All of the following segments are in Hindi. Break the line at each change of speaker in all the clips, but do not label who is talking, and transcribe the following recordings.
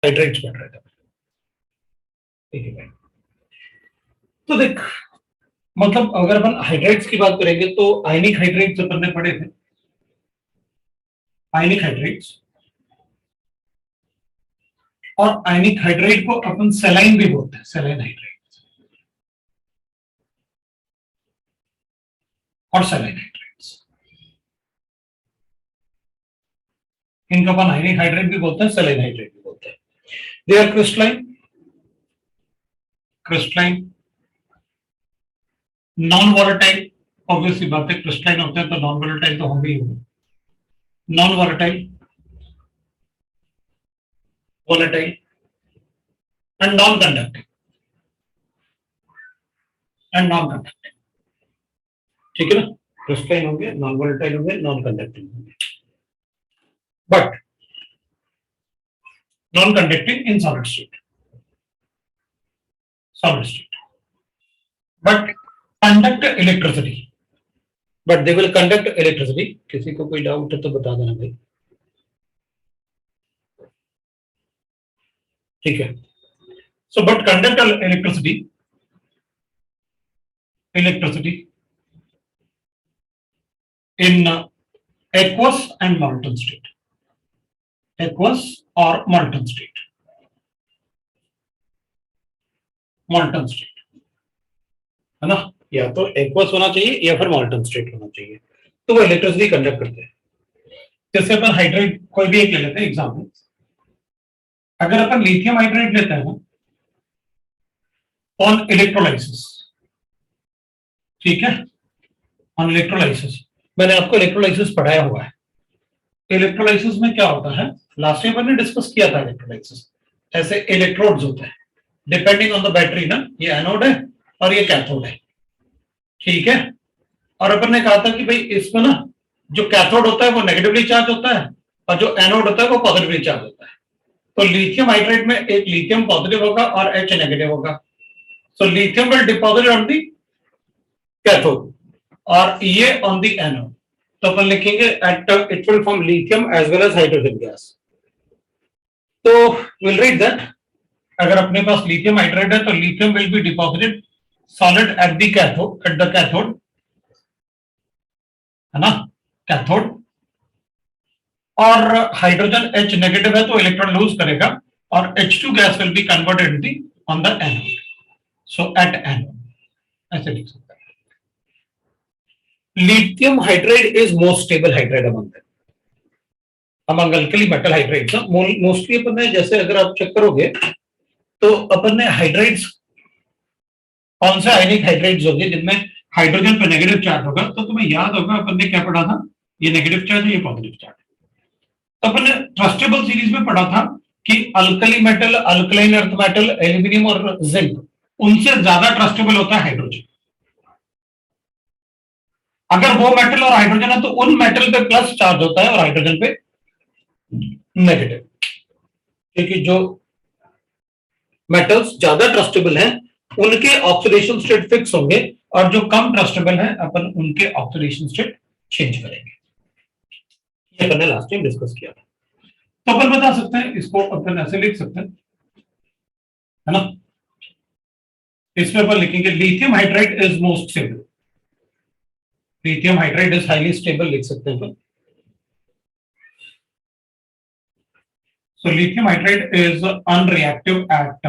हाइड्रेट्स पढ़ रहे थे, ठीक है। तो देख, मतलब अगर अपन हाइड्रेट्स की बात करेंगे तो आयनिक हाइड्रेट्स अपन ने पढ़े थे, आयनिक हाइड्रेट्स, और आयनिक हाइड्रेट को अपन सेलाइन भी बोलते हैं, सेलाइन हाइड्रेट और सेलाइन हाइड्रेट्स, इनको अपन आयनिक हाइड्रेट भी बोलते हैं, सेलाइन हाइड्रेट भी बोलते हैं। They are crystalline, crystalline, non volatile, obviously बात है, क्रिस्टलाइन होते हैं तो नॉन वॉलेटाइल तो होंगे ही होंगे, non volatile, volatile and non conducting, and non conducting, ठीक है ना। क्रिस्टलाइन होंगे, नॉन वॉलेटाइल होंगे, नॉन कंडक्टिंग होंगे, but non conducting in solid state, solid state, but conduct electricity, but they will conduct electricity. किसी को कोई डाउट है तो बता देना भाई, ठीक है। So but conduct electricity, electricity in aqueous and molten state, aqueous or molten state, molten state, है ना, या तो aqueous होना चाहिए या फिर molten state होना चाहिए, तो वो इलेक्ट्रिसिटी कंडक्ट करते हैं। जैसे अपन हाइड्रेट कोई भी एक ले लेते हैं एग्जाम्पल, अगर अपन लिथियम हाइड्रेट लेते हैं ना ऑन इलेक्ट्रोलाइसिस, ठीक है, ऑन इलेक्ट्रोलाइसिस, मैंने आपको इलेक्ट्रोलाइसिस पढ़ाया हुआ है। इलेक्ट्रोलाइसिस में क्या होता है, लास्ट टाइम मैंने डिस्कस किया था इलेक्ट्रोलाइसिस, ऐसे इलेक्ट्रोड्स होते हैं डिपेंडिंग ऑन द बैटरी ना, ये एनोड है और ये कैथोड है, ठीक है। और अपन ने कहा था कि भाई इसमें ना जो कैथोड होता है वो नेगेटिवली चार्ज होता है और जो एनोड होता है वो पॉजिटिवली चार्ज होता है। तो लिथियम हाइड्रेट में एक लिथियम पॉजिटिव होगा और H नेगेटिव होगा, so lithium will deposit on the cathode और ये ऑन दी एनोड, तो अपन लिखेंगे at it will form lithium as well as hydrogen gas. तो विल रीड दैट, अगर अपने पास लिथियम हाइड्रेट है तो lithium will be deposited solid at the cathode, at the cathode, है ना, कैथोड, और हाइड्रोजन H नेगेटिव है तो इलेक्ट्रॉन लूज करेगा और H2 gas will be converted on the anode, so at anode, ऐसे लिख सकते हैं। Lithium hydrate is most stable hydrate among alkali metal hydrates. Mostly अपन ने, जैसे अगर आप चेक करोगे तो अपन ने हाइड्रेट्स, कौन से आयनिक हाइड्रेट्स होंगे जिनमें हाइड्रोजन पे नेगेटिव चार्ज होगा, तो तुम्हें याद होगा अपन ने क्या पढ़ा था, ये नेगेटिव चार्ज है, ये पॉजिटिव चार्ज। तो अपन ने ट्रस्टेबल सीरीज में पढ़ा था कि alkali metal, alkaline earth metal, aluminium और जिंक, उनसे ज्यादा ट्रस्टेबल होता है हाइड्रोजन। अगर वो मेटल और हाइड्रोजन है तो उन मेटल पे प्लस चार्ज होता है और हाइड्रोजन पे नेगेटिव, क्योंकि जो मेटल्स ज्यादा ट्रस्टेबल हैं उनके ऑक्सीडेशन स्टेट फिक्स होंगे और जो कम ट्रस्टेबल हैं अपन उनके ऑक्सीडेशन स्टेट चेंज करेंगे। ये मैंने लास्ट टाइम डिस्कस किया था। तो अपन बता सकते हैं, इसको अपन ऐसे लिख सकते हैं, है ना, इसमें अपन लिखेंगे lithium hydrate is most stable, lithium hydrate is highly stable लिख सकते हैं अपन। So lithium hydrate is unreactive at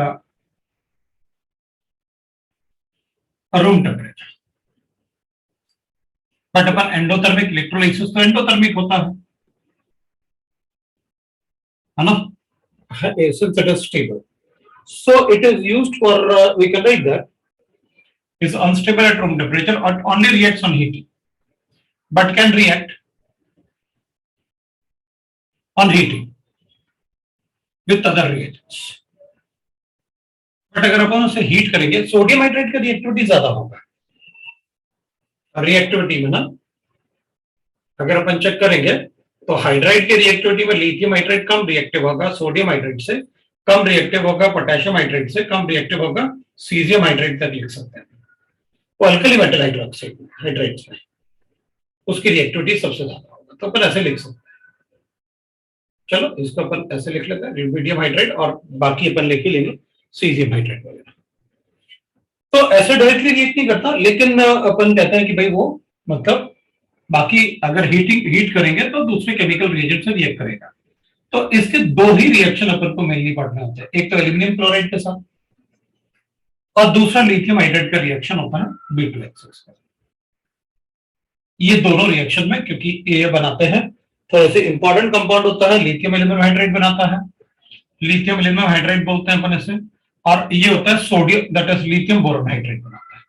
room temperature. But upon endothermic electrolysis तो एंडोथर्मिक होता है ना, since it is stable, so it is used for we can write that is unstable at room temperature or only reacts on heating, but can react on heating with other reagents. But अगर अपन उसे हीट करेंगे, सोडियम हाइड्रेट का रिएक्टिविटी ज्यादा होगा, रिएक्टिविटी में ना अगर अपन चेक करेंगे तो हाइड्राइड के रिएक्टिविटी में लिथियम हाइड्रेट कम रिएक्टिव होगा सोडियम हाइड्रेट से, कम रिएक्टिव होगा पोटेशियम हाइड्रेट से, कम रिएक्टिव होगा सीजियम हाइड्रेट तक लिख सकते हैं। वो अल्कली मेटल हाइड्रोक्साइड हाइड्रेट्स में उसकी रिएक्टिविटी सबसे ज्यादा होगा, तो अपन ऐसे लिख सकते हैं। चलो इसको अपन ऐसे लिख लेते हैं, रुबिडियम हाइड्राइड, और बाकी अपन लिख ही लेंगे सीजियम हाइड्राइड वगैरह। तो ऐसे डायरेक्टली रिएक्ट नहीं करता, लेकिन अपन कहते हैं कि भाई वो मतलब बाकी अगर हीट करेंगे तो दूसरे केमिकल रिएजेंट से रिएक्ट करेगा। तो इसके दो ही रिएक्शन अपन को मेनली पढ़ने होते हैं, एक तो एल्यूमिनियम क्लोराइड के साथ और दूसरा लिथियम हाइड्राइड का रिएक्शन होता है B2H6 का। ये दोनों रिएक्शन में क्योंकि ये बनाते हैं, थोड़े से इंपॉर्टेंट कंपाउंड होता है, लिथियम एल्यूमिनियम हाइड्राइड बनाता है, लिथियम एल्यूमिनियम हाइड्राइड बोलते हैं अपन इसे, और ये होता है sodium that is lithium boron hydride बनाता है,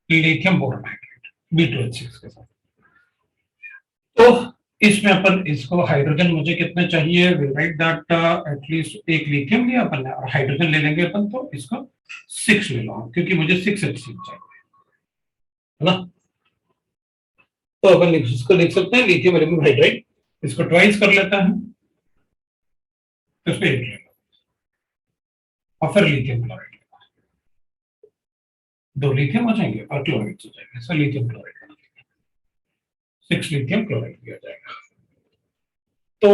लिथियम बोरॉन हाइड्राइड B2H6 के साथ। तो इसमें अपन इसको हाइड्रोजन मुझे कितने चाहिए, विल राइट दैट एटलीस्ट एक लिथियम लिया अपन ने और हाइड्रोजन ले लेंगे अपन, तो इसको 6 ले लो क्योंकि मुझे 6H6 चाहिए, है ना। तो अपन इसको लिख सकते हैं लिथियम एल्यूमिनियम हाइड्राइड, इसको ट्वाइस कर लेता है तो इसको 8 ले लो और फिर लिथियम क्लोराइड, 2 लिथियम हो जाएंगे और क्लोराइड हो जाएंगे, so lithium chloride 6 lithium chloride भी हो जाएगा। तो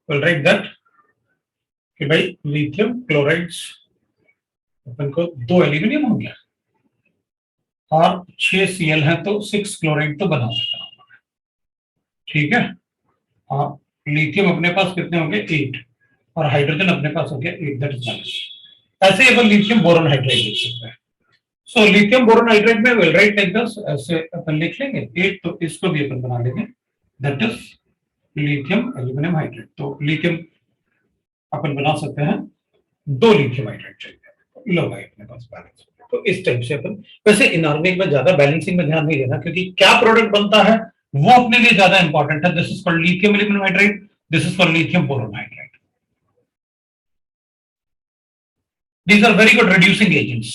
विल राइट दैट कि भाई लिथियम क्लोराइड्स अपन को 2 एल्यूमिनियम हो गया और 6 Cl है तो 6 क्लोराइड तो बना सकता हूं, ठीक है। और लिथियम अपने पास कितने होंगे 8 और हाइड्रोजन अपने पास हो गया 8, दैट इज ऐसे ही अपन लिथियम बोरॉन हाइड्राइड लिख सकते हैं। सो लिथियम बोरॉन हाइड्राइड में विल राइट लाइक दिस, ऐसे अपन लिख लेंगे 8, तो इसको भी अपन बना लेंगे that is lithium aluminium hydride. तो लिथियम अपन बना सकते हैं 2 लिथियम हाइड्राइड चाहिए, लो भाई अपने पास बैलेंस। तो इस टाइप से अपन, वैसे इनऑर्गेनिक में ज्यादा बैलेंसिंग में ध्यान नहीं देना क्योंकि क्या प्रोडक्ट बनता है वो अपने लिए ज्यादा इंपॉर्टेंट है। This is called lithium aluminium hydride, this is called lithium boron hydride. These are very good reducing agents.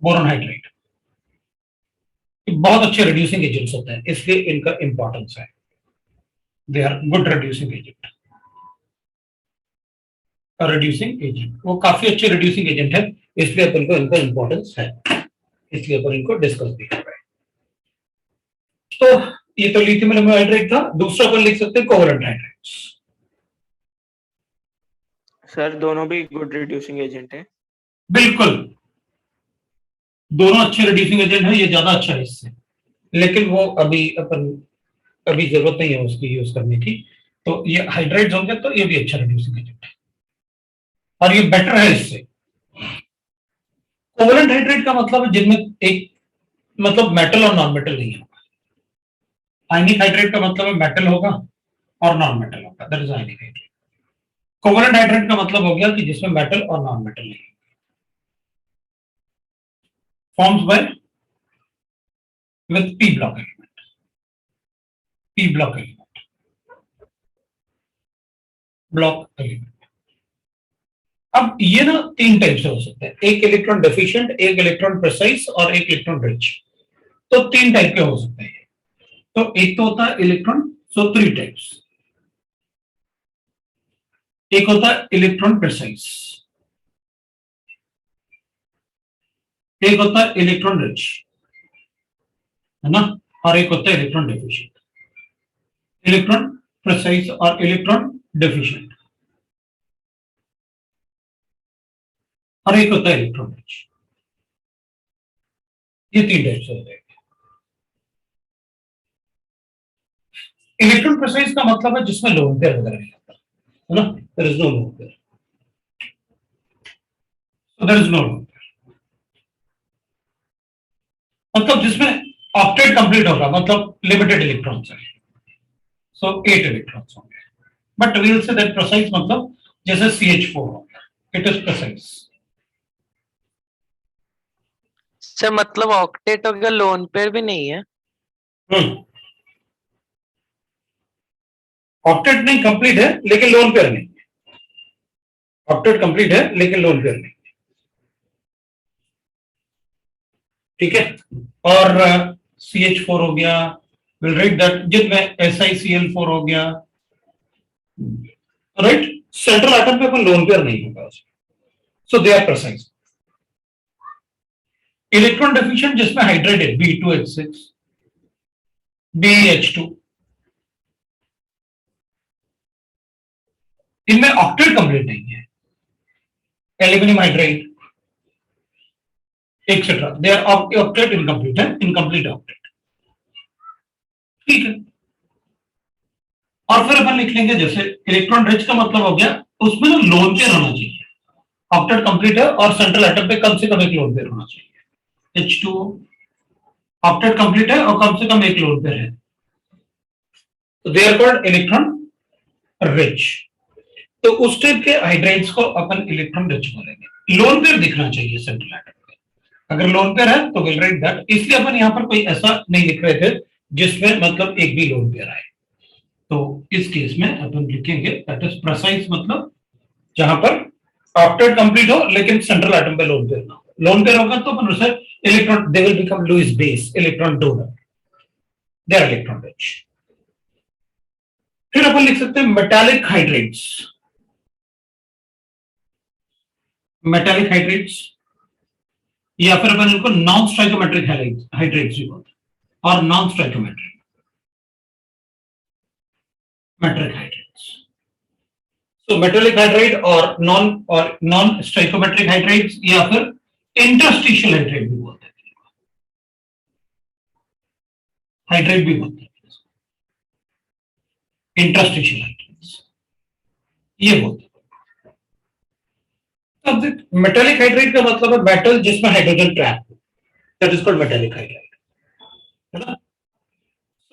Boron hydride बहुत अच्छे रिड्यूसिंग एजेंट्स होते हैं, इसलिए इनका इंपॉर्टेंस है, they are good reducing agent. Reducing agent वो काफी अच्छे रिड्यूसिंग एजेंट है, इसलिए अपन को इनका इंपॉर्टेंस है, इसलिए अपन इनको डिस्कस भी कर रहे हैं। तो ये तो लिथियम एल्यूमिनियम हाइड्राइड था, दूसरा अपन लिख सकते हैं कोवलेंट हाइड्राइड्स।
सर दोनों भी गुड रिड्यूसिंग एजेंट है।
बिल्कुल, दोनों अच्छे रिड्यूसिंग एजेंट है, ये ज्यादा अच्छा है इससे, लेकिन वो अभी जरूरत नहीं है उसकी यूज करने की। तो ये हाइड्राइड्स होंगे तो ये भी अच्छा रिड्यूसिंग एजेंट है और ये बेटर है इससे। कोवलेंट हाइड्राइड का मतलब है जिनमें एक मतलब मेटल और नॉन मेटल नहीं होगा। आयनिक हाइड्राइड का मतलब है मेटल होगा और नॉन मेटल होगा, that is ionic hydride. Covalent hydride का मतलब हो गया कि जिसमें मेटल और नॉन मेटल नहीं, forms by with p block element, p block element, block element. अब ये ना 3 टाइप से हो सकते हैं, एक इलेक्ट्रॉन डेफिशिएंट, एक इलेक्ट्रॉन प्रिसाइज और एक इलेक्ट्रॉन रिच। तो 3 टाइप के हो सकते हैं। तो एक तो होता है इलेक्ट्रॉन, सो 3 टाइप्स। एक होता है इलेक्ट्रॉन प्रिसाइज, एक होता है इलेक्ट्रॉन रिच, है ना, और एक होता है इलेक्ट्रॉन डेफिशिएंट। इलेक्ट्रॉन प्रिसाइज और इलेक्ट्रॉन डेफिशिएंट, और एक होता है इलेक्ट्रॉन रिच। ये 3 टाइप से होते हैं। इलेक्ट्रॉन प्रिसाइज का मतलब है जिसमें लोन पेयर वगैरह नहीं होता, है ना, there is no lone pair, so there is no lone pair, मतलब जिसमें ऑक्टेट कंप्लीट होगा, मतलब लिमिटेड इलेक्ट्रॉन्स है, सो 8 इलेक्ट्रॉन्स होंगे। But we will say that precise मतलब जैसे CH4 हो गया, इट इज प्रिसाइज।
सर मतलब ऑक्टेट हो गया, लोन पेयर भी नहीं है।
ऑक्टेट नहीं, कंप्लीट है लेकिन लोन पेयर नहीं। ऑक्टेट कंप्लीट है लेकिन लोन पेयर नहीं, ठीक है। और CH4 हो गया, विल राइट दैट जिसमें SiCl4 हो गया, राइट। सेंट्रल एटम पे अपन लोन पेयर नहीं होगा, so they are precise. Electron deficient जिसमें हाइड्राइड है B2H6, BH2, इनमें ऑक्टेट कंप्लीट नहीं है, aluminium hydride etcetera, they are octet incomplete है, इनकम्प्लीट ऑक्टेट, ठीक है। और फिर अपन लिख लेंगे जैसे इलेक्ट्रॉन रिच का मतलब हो गया उसमें ना लोन पेयर होना चाहिए, ऑक्टेट कंप्लीट है और सेंट्रल एटम पे कम से कम एक लोन पेयर होना चाहिए, H2O ऑक्टेट कंप्लीट है और कम से कम एक लोन पेयर है, तो they are called electron rich. तो उस टाइप के हाइड्राइड्स को अपन इलेक्ट्रॉन रिच बोलेंगे। लोन पेयर दिखना चाहिए सेंट्रल एटम पे, अगर लोन पेयर है तो विल राइट दैट, इसलिए अपन यहाँ पर कोई ऐसा नहीं लिख रहे थे जिसमें मतलब एक भी लोन पेयर आए, तो इस केस में अपन लिखेंगे दैट इज प्रिसाइज, मतलब जहां पर ऑक्टेट कंप्लीट हो लेकिन सेंट्रल एटम पे लोन पेयर ना हो, लोन पेयर होगा तो अपन उसे electron, they will become Lewis base, electron donor, they are electron rich. फिर अपन लिख सकते हैं मेटालिक हाइड्रेट्स, मेटालिक हाइड्रेट्स या फिर अपन इनको नॉन स्टोइकोमेट्रिक हाइड्रेट्स भी बोलते हैं, और नॉन स्टोइकोमेट्रिक मेट्रिक हाइड्रेट्स। तो मेटालिक हाइड्रेट और नॉन स्टोइकोमेट्रिक हाइड्रेट्स या फिर इंटरस्टिशियल हाइड्रेट भी बोलते हैं, हाइड्रेट भी बोलते हैं, इंटरस्टिशियल हाइड्रेट्स ये बोलते हैं। अब मेटालिक हाइड्रेट का मतलब है मेटल जिसमें हाइड्रोजन ट्रैप हो, that is called metallic hydrate, है ना।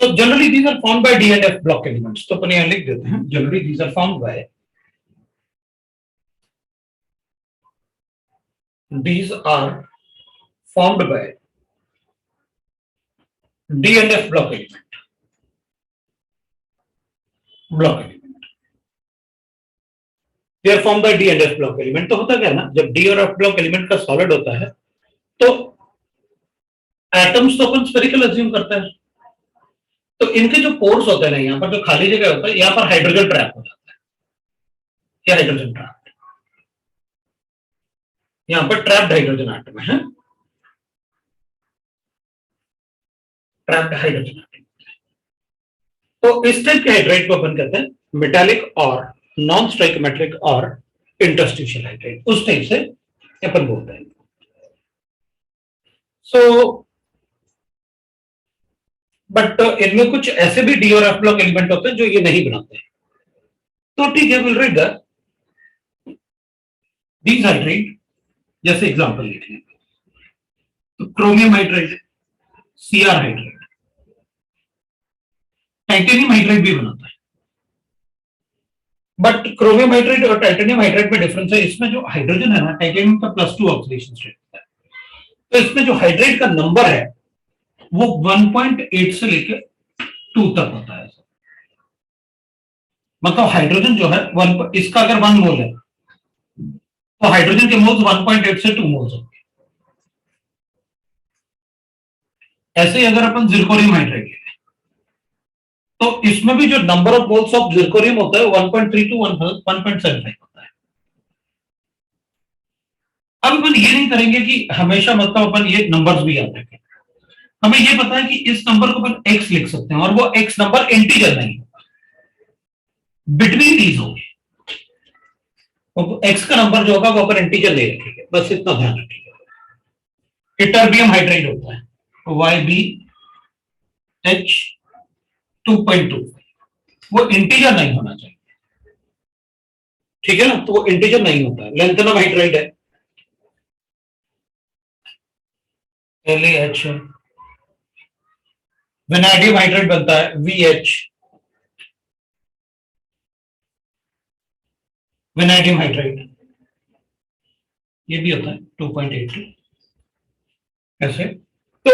So generally these are formed by D and F block elements, तो अपन यहाँ लिख देते हैं generally these are formed by, these are formed by D and F block element, they are formed by D and F block element। तो होता क्या है ना, जब D और F block element का सॉलिड होता है तो एटम्स तो अपन स्फेरिकल अज्यूम करते हैं, तो इनके जो पोर्स होते हैं ना, यहाँ पर जो खाली जगह होता है यहाँ पर हाइड्रोजन ट्रैप हो जाता है, क्या हाइड्रोजन ट्रैप, यहाँ पर ट्रैप्ड हाइड्रोजन एटम है, ट्रैप्ड हाइड्रोजन एटम। तो इस टाइप के हाइड्रेट को अपन कहते हैं मेटालिक और नॉन स्टोइकोमेट्रिक और इंटरस्टिशियल हाइड्रेट, उस टाइप से अपन बोलते हैं। सो बट इनमें कुछ ऐसे भी डी और एफ ब्लॉक एलिमेंट होते हैं जो ये नहीं बनाते हैं, तो ठीक है, will read that these hydrate, जैसे एग्जांपल लिखेंगे तो chromium hydrate, CR hydrate, titanium hydrate भी बनाता है, बट क्रोमियम हाइड्रेट और टाइटेनियम हाइड्रेट में डिफरेंस है, इसमें जो हाइड्रोजन है ना, टाइटेनियम का +2 ऑक्सीडेशन स्टेट होता है, तो इसमें जो हाइड्रेट का नंबर है वो 1.8 से लेकर 2 तक होता है, मतलब हाइड्रोजन जो है इसका अगर 1 मोल है तो हाइड्रोजन के मोल्स 1.8 से 2 मोल्स होंगे। ऐसे ही अगर अपन जिरकोनियम हाइड्रेट लें तो इसमें भी जो number of moles of zirconium होता है 1.3 टू 1.75 होता है। अब अपन ये नहीं करेंगे कि हमेशा मतलब अपन ये नंबर्स भी याद रखें, हमें ये पता है कि इस नंबर को अपन x लिख सकते हैं और वो x नंबर इंटीजर नहीं होगा, बिटवीन दीज होंगे, x का नंबर जो होगा वो अपन इंटीजर नहीं रखेंगे, बस इतना ध्यान रखिएगा। इटर्बियम हाइड्रेट होता है YbH2.2, वो इंटीजर नहीं होना चाहिए, ठीक है ना, तो वो इंटीजर नहीं होता है। लैंथेनम हाइड्रेट है LaH, वेनाडियम हाइड्रेट बनता है VH, वेनाडियम हाइड्रेट ये भी होता है 2.8 ऐसे, तो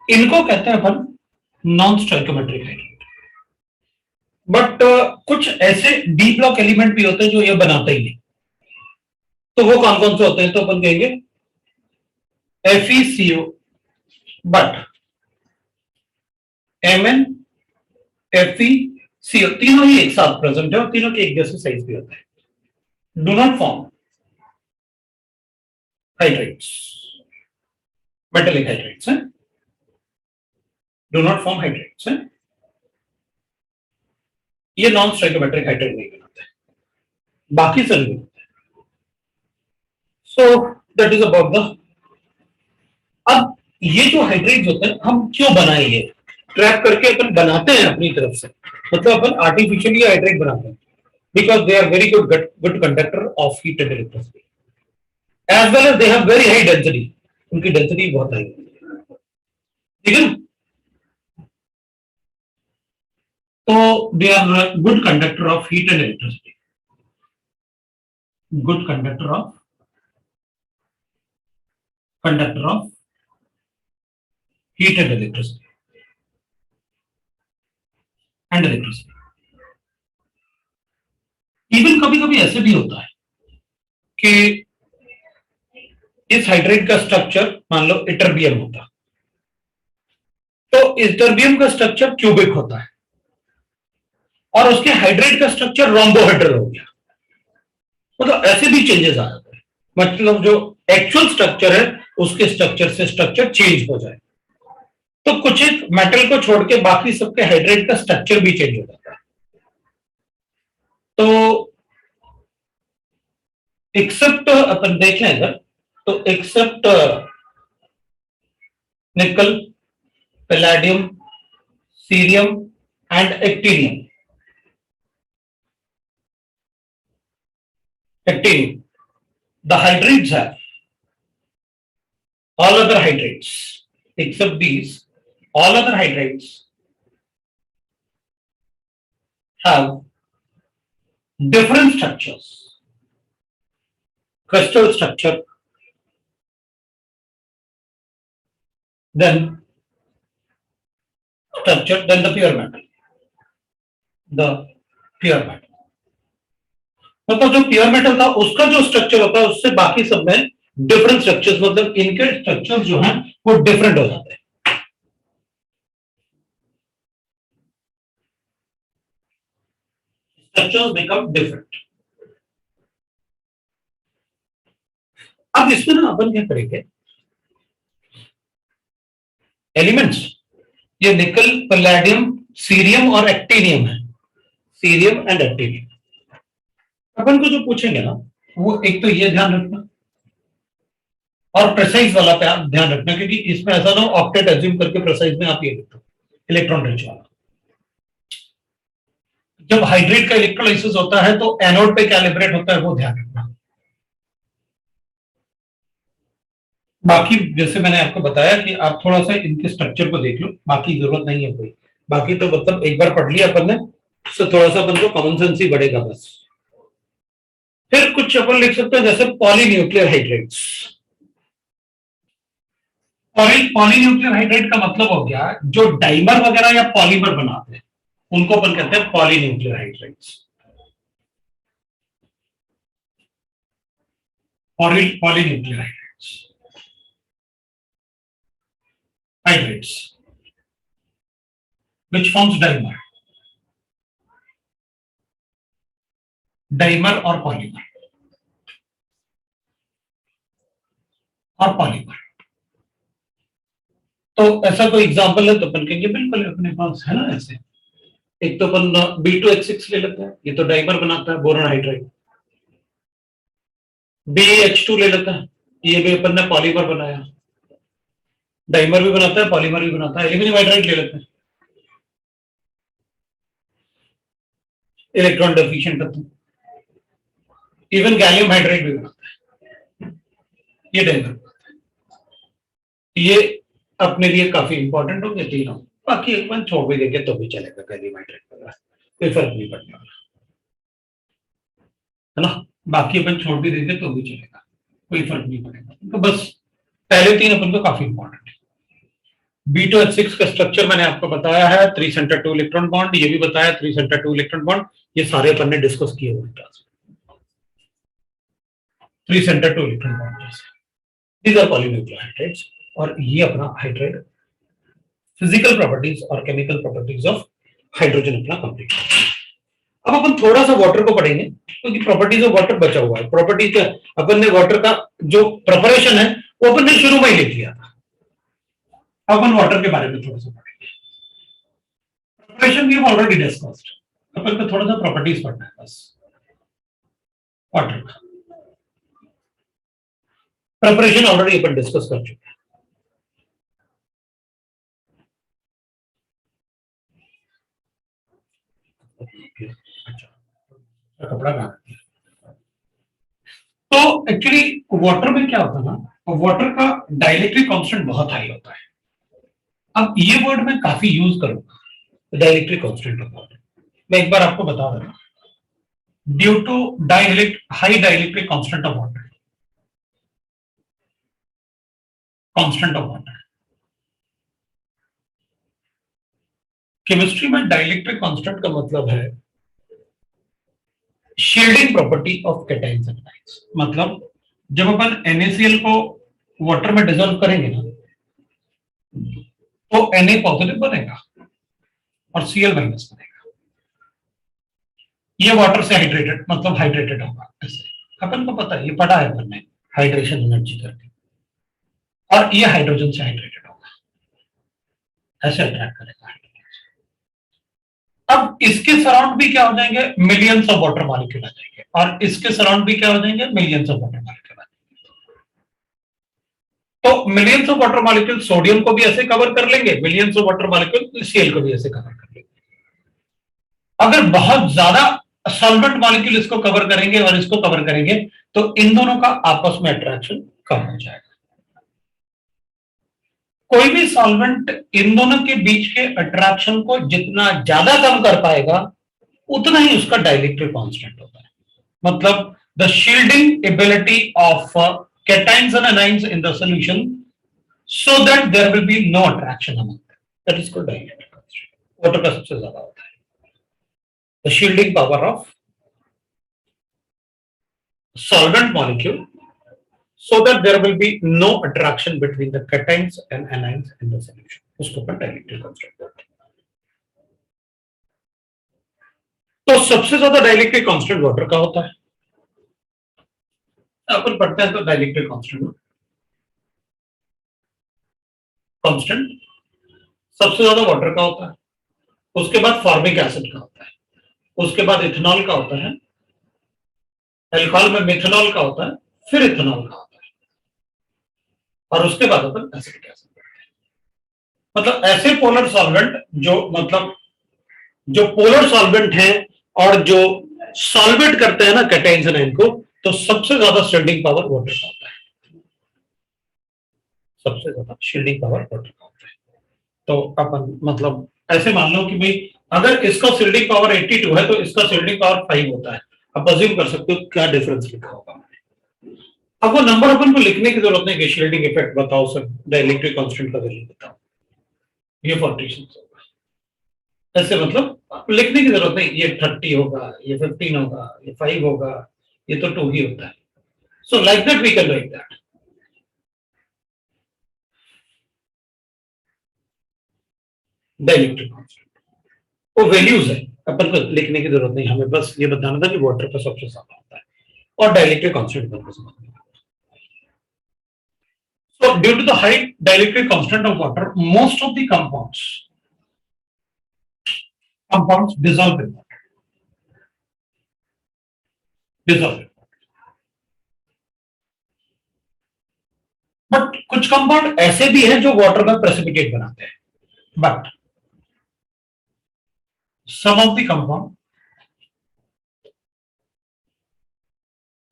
इनको कहते हैं अपन नॉन स्टोइकोमेट्रिक हाइड्रेट। बट कुछ ऐसे डी ब्लॉक एलिमेंट भी होते हैं जो ये बनाते ही नहीं, तो वो कौन कौन से होते हैं, तो अपन कहेंगे FeCO, बट Mn FeCO तीनों ही एक साथ प्रेजेंट है और तीनों के एक जैसे साइज भी होता है, do not form hydrates, metallic hydrates हैं, डू नॉट फॉर्म हाइड्रेट्स हैं, ये नॉन स्टोइकोमेट्रिक हाइड्रेट नहीं बनाते। बाकी सब नहीं होते। So that is about the. अब ये जो हाइड्रेट्स होते हैं हम क्यों बनाए, ये ट्रैप करके अपन बनाते हैं अपनी तरफ से, मतलब अपन आर्टिफिशियली हाइड्रेट बनाते हैं, because they are very good conductor of heat and electricity, as well as they have very high density, उनकी डेंसिटी बहुत हाई है, ठीक है। तो they are good conductor of heat and electricity, good conductor of heat and electricity even कभी कभी ऐसे भी होता है कि इस हाइड्रेट का स्ट्रक्चर मान लो इटरबियम होता, तो इटरबियम का स्ट्रक्चर क्यूबिक होता है और उसके हाइड्रेट का स्ट्रक्चर रोम्बोहेड्रल हो गया, मतलब ऐसे भी चेंजेस आ जाते हैं, मतलब जो एक्चुअल स्ट्रक्चर है उसके स्ट्रक्चर से स्ट्रक्चर चेंज हो जाए, तो कुछ एक मेटल को छोड़ के बाकी सबके हाइड्रेट का स्ट्रक्चर भी चेंज हो जाता है। तो एक्सेप्ट अपन देख लें अगर, तो except nickel, palladium, cerium and actinium, the hydrates have, all other hydrates except these, all other hydrates have different structures, crystal structure than the pure metal, मतलब जो प्योर मेटल था उसका जो स्ट्रक्चर होता है उससे बाकी सब में डिफरेंट स्ट्रक्चर्स, मतलब इनके स्ट्रक्चर जो हैं वो डिफरेंट हो जाते हैं। Structures become different. अब इसमें ना अपन क्या करेंगे, एलिमेंट्स, ये निकल, पैलेडियम, सीरियम और एक्टिनियम है, सीरियम एंड एक्टिनियम। अपन को जो पूछेंगे ना वो एक तो ये ध्यान रखना और प्रेसाइज वाला पे आप ध्यान रखना, क्योंकि इसमें ऐसा ना ऑक्टेट एज्यूम करके प्रेसाइज में आप ये लिखो इलेक्ट्रॉन रिच वाला। जब हाइड्रेट का इलेक्ट्रोलाइसिस होता है तो एनोड पे क्या लिबरेट होता है वो ध्यान रखना। बाकी जैसे मैंने आपको बताया कि आप थोड़ा सा इनके स्ट्रक्चर को देख लो, बाकी जरूरत नहीं है कोई, बाकी तो मतलब एक बार पढ़ लिया अपन ने, उससे थोड़ा सा अपन को कॉमन सेंस ही बढ़ेगा बस। फिर कुछ अपन लिख सकते हैं जैसे पॉलीन्यूक्लियर हाइड्रेट्स। पॉलीन्यूक्लियर हाइड्रेट का मतलब हो गया जो डाइमर वगैरह या पॉलीमर बनाते हैं उनको अपन कहते हैं polynuclear hydrates. Polynuclear hydrates which forms dimer और पॉलीमर तो ऐसा कोई एग्जांपल है तो अपन कहेंगे बिल्कुल अपने पास है ना ऐसे, एक तो अपन B2H6 ले लेते हैं, ये तो डाइमर बनाता है बोरॉन हाइड्राइड। BH2 ले लेते हैं, ये भी अपन ने पॉलीमर बनाया, डाइमर भी बनाता है पॉलीमर भी बनाता है। एल्यूमिनियम हाइड्राइड ले लेते हैं, इलेक्ट्रॉन डेफिशिएंट तत्व। इवन गैलियम हाइड्राइड भी बनाता है, ये डाइमर बनाता है। ये अपने लिए काफी इंपॉर्टेंट हो गए तीनों, बाकी एक बार छोड़ भी देंगे तो भी चलेगा, गैलियम हाइड्राइड वगैरह कोई फर्क नहीं पड़ने वाला, है ना। बाकी अपन छोड़ भी देंगे तो भी चलेगा, कोई फर्क नहीं पड़ेगा। तो बस पहले तीन अपन को काफी इंपॉर्टेंट है। B2H6 का स्ट्रक्चर मैंने आपको बताया है, 3 सेंटर 2 इलेक्ट्रॉन बॉन्ड, ये भी बताया 3 सेंटर 2 इलेक्ट्रॉन बॉन्ड, ये सारे अपन ने डिस्कस किए हुए क्लास में। 3 सेंटर 2 इलेक्ट्रॉन बॉन्ड जैसे दीज आर पॉलीन्यूक्लियर हाइड्रेट्स, और ये अपना हाइड्रेट फिजिकल प्रॉपर्टीज और केमिकल प्रॉपर्टीज ऑफ हाइड्रोजन अपना कंप्लीट। अब अपन थोड़ा सा वाटर को पढ़ेंगे क्योंकि प्रॉपर्टीज ऑफ वाटर बचा हुआ है। प्रॉपर्टीज क्या, अपन ने वाटर का जो प्रिपरेशन है वो अपन ने शुरू में ही लिख लिया था, अपन वाटर के बारे में थोड़ा सा पढ़ेंगे। प्रिपरेशन भी ऑलरेडी डिस्कस्ड, अपन को थोड़ा सा प्रॉपर्टीज पढ़ना है बस। वाटर का प्रिपरेशन ऑलरेडी अपन डिस्कस कर चुके हैं। अच्छा कपड़ा कहाँ है? तो एक्चुअली वाटर में क्या होता है ना, वाटर का डाइलेक्ट्रिक कांस्टेंट बहुत हाई होता है। अब ये वर्ड मैं काफी यूज करूंगा, डाइलेक्ट्रिक कांस्टेंट ऑफ वाटर। मैं एक बार आपको बता रहा हूं, due to high dielectric constant of water, constant of water. Chemistry में डाइलेक्ट्रिक कांस्टेंट का मतलब है shielding property of cations and ions. मतलब जब अपन NaCl को वाटर में डिसॉल्व करेंगे ना, तो Na पॉजिटिव बनेगा और Cl माइनस बनेगा। ये वाटर से हाइड्रेटेड मतलब हाइड्रेटेड होगा। ऐसे अपन को पता है, ये पढ़ा है अपन ने हाइड्रेशन एनर्जी करके, और ये हाइड्रोजन से हाइड्रेटेड होगा, ऐसे अट्रैक्ट करेगा हाइड्रोजन। अब इसके सराउंड भी क्या हो जाएंगे, मिलियंस ऑफ वाटर मॉलिक्यूल आ जाएंगे, और इसके सराउंड भी क्या हो जाएंगे, मिलियंस ऑफ वाटर मॉलिक्यूल आ जाएंगे। तो millions of water molecule sodium को भी ऐसे कवर कर लेंगे, millions of water molecule Cl को भी ऐसे कवर कर लेंगे। अगर बहुत ज्यादा सॉल्वेंट मॉलिक्यूल इसको कवर करेंगे और इसको कवर करेंगे, तो इन दोनों का आपस में अट्रैक्शन कम हो जाएगा। कोई भी सॉल्वेंट इन दोनों के बीच के अट्रैक्शन को जितना ज्यादा कम कर पाएगा, उतना ही उसका डाइलेक्ट्रिक कांस्टेंट होता है। मतलब the shielding ability of cations and anions in the solution, so that there will be no attraction among them. That is called dielectric constant. Water का सबसे ज्यादा होता है the shielding power of solvent molecule, so that there will be no attraction between the cations and anions in the solution. उसको अपन dielectric constant बोलते हैं। तो सबसे ज्यादा डाइलेक्ट्रिक कांस्टेंट वाटर का होता है। अपन पढ़ते हैं तो डाइलेक्ट्रिक कांस्टेंट सबसे ज्यादा वाटर का होता है, उसके बाद फॉर्मिक एसिड का होता है, उसके बाद इथेनॉल का होता है, अल्कोहल में मिथेनॉल का होता है, फिर इथेनॉल का होता है, और उसके बाद अपन एसिटिक एसिड पढ़ते हैं। मतलब ऐसे पोलर सॉल्वेंट जो पोलर सॉल्वेंट है और जो सॉल्वेट करते हैं ना कैटायंस एंड को, तो सबसे ज्यादा शील्डिंग पावर वाटर का होता है। सबसे ज्यादा शील्डिंग पावर वाटर का होता है। तो अपन मतलब ऐसे मान लो कि भाई अगर इसका शील्डिंग पावर 82 है, तो इसका शील्डिंग पावर 5 होता है। आप अज्यूम कर सकते हो क्या डिफरेंस लिखा होगा। अब वो नंबर अपन को लिखने की जरूरत नहीं कि शील्डिंग इफेक्ट बताओ सर, डाइलेक्ट्रिक कांस्टेंट का वैल्यू बताओ, ये 46 होगा, ऐसे मतलब लिखने की जरूरत नहीं, ये 30 होगा, ये 15 होगा, ये 5 होगा, ये तो 2 ही होता है। So like that we can write that. Dielectric constant वो वैल्यूज है, अपन को लिखने की जरूरत नहीं, हमें बस ये बताना था कि वाटर का सबसे ज्यादा होता है और डाइलेक्ट्रिक कांस्टेंट अपन को समझना है। So due to the high dielectric constant of water, most of the compounds dissolve in water. But कुछ कंपाउंड ऐसे भी हैं जो वाटर में प्रेसिपिटेट बनाते हैं, but some of the compound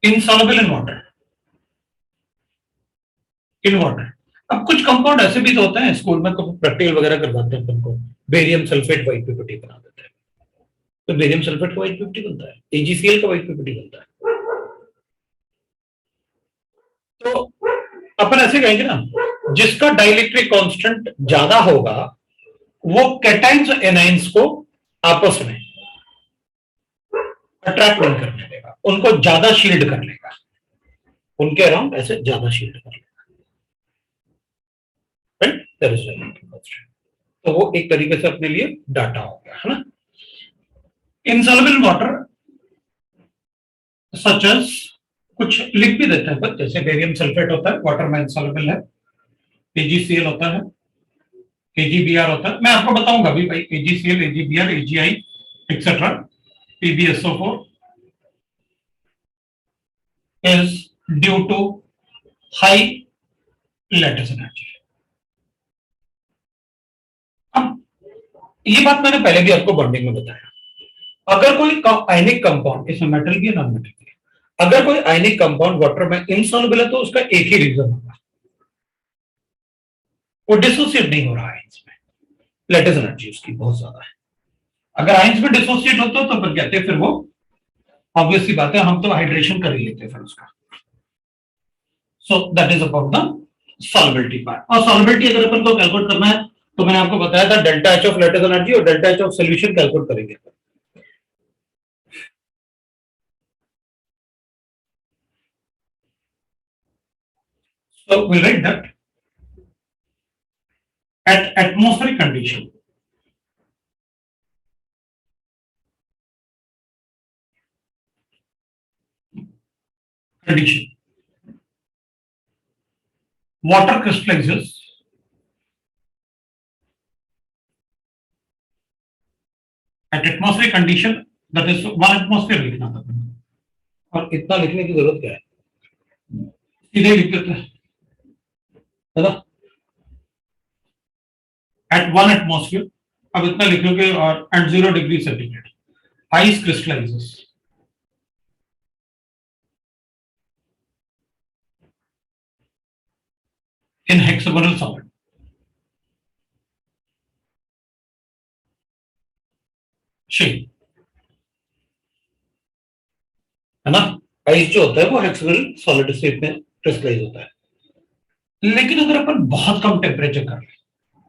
insoluble in water. अब कुछ कंपाउंड ऐसे भी तो होते हैं, स्कूल में प्रैक्टिकल वगैरह करवाते हैं अपन को, बेरियम सल्फेट व्हाइट पीपीटी बना देते हैं, तो बेरियम सल्फेट का व्हाइट पीपीटी बनता है, AgCl का व्हाइट पीपीटी बनता है। तो अपन ऐसे कहेंगे ना, जिसका डाइलेक्ट्रिक कांस्टेंट ज्यादा होगा वो कैटायंस एनायंस को आपस में अट्रैक्ट नहीं करने देगा, उनको ज्यादा शील्ड कर लेगा, उनके अराउंड ऐसे ज्यादा शील्ड कर लेगा। तो वो एक तरीके से अपने लिए डाटा हो गया, है ना। इनसॉल्युबल वाटर सच एज, कुछ लिख भी देते हैं पर, जैसे बेरियम सल्फेट होता है वाटर में इनसॉल्युबल है, AgCl होता है, AgBr होता है, मैं आपको बताऊंगा अभी भाई, AgCl, AgBr, AgI etcetera, PbSO4, is due to high lattice energy. अब ये बात मैंने पहले भी आपको बॉन्डिंग में बताया, अगर कोई आयनिक कंपाउंड, इसमें मेटल भी है नॉन मेटल भी है, अगर कोई आयनिक कंपाउंड वाटर में इनसॉल्युबल है तो उसका एक ही रीजन होगा, वो डिसोसिएट नहीं हो रहा है, इसमें लेटिस एनर्जी उसकी बहुत ज्यादा है। अगर आयंस में डिसोसिएट होता तो फिर कहते हैं, फिर वो ऑब्वियस सी बात है, हम तो हाइड्रेशन कर ही लेते हैं फिर उसका। So that is about the solubility part. और सॉल्युबिलिटी अगर अपन को कैलकुलेट करना है तो मैंने आपको बताया था delta H of lattice energy और delta H of solution calculate करेंगे। So we'll write that at atmospheric condition, water crystallizes at atmospheric condition, that is 1 atmosphere लिखना था, और इतना लिखने की जरूरत क्या है, सीधे लिख देते हैं, है ना, at 1 atmosphere, अब इतना लिखोगे और at 0 degree centigrade ice crystallizes in hexagonal solid. Shape है ना, आइस जो होता है वो हेक्सागोनल सॉलिड शेप में क्रिस्टलाइज होता है। लेकिन अगर अपन बहुत कम टेम्परेचर कर ले,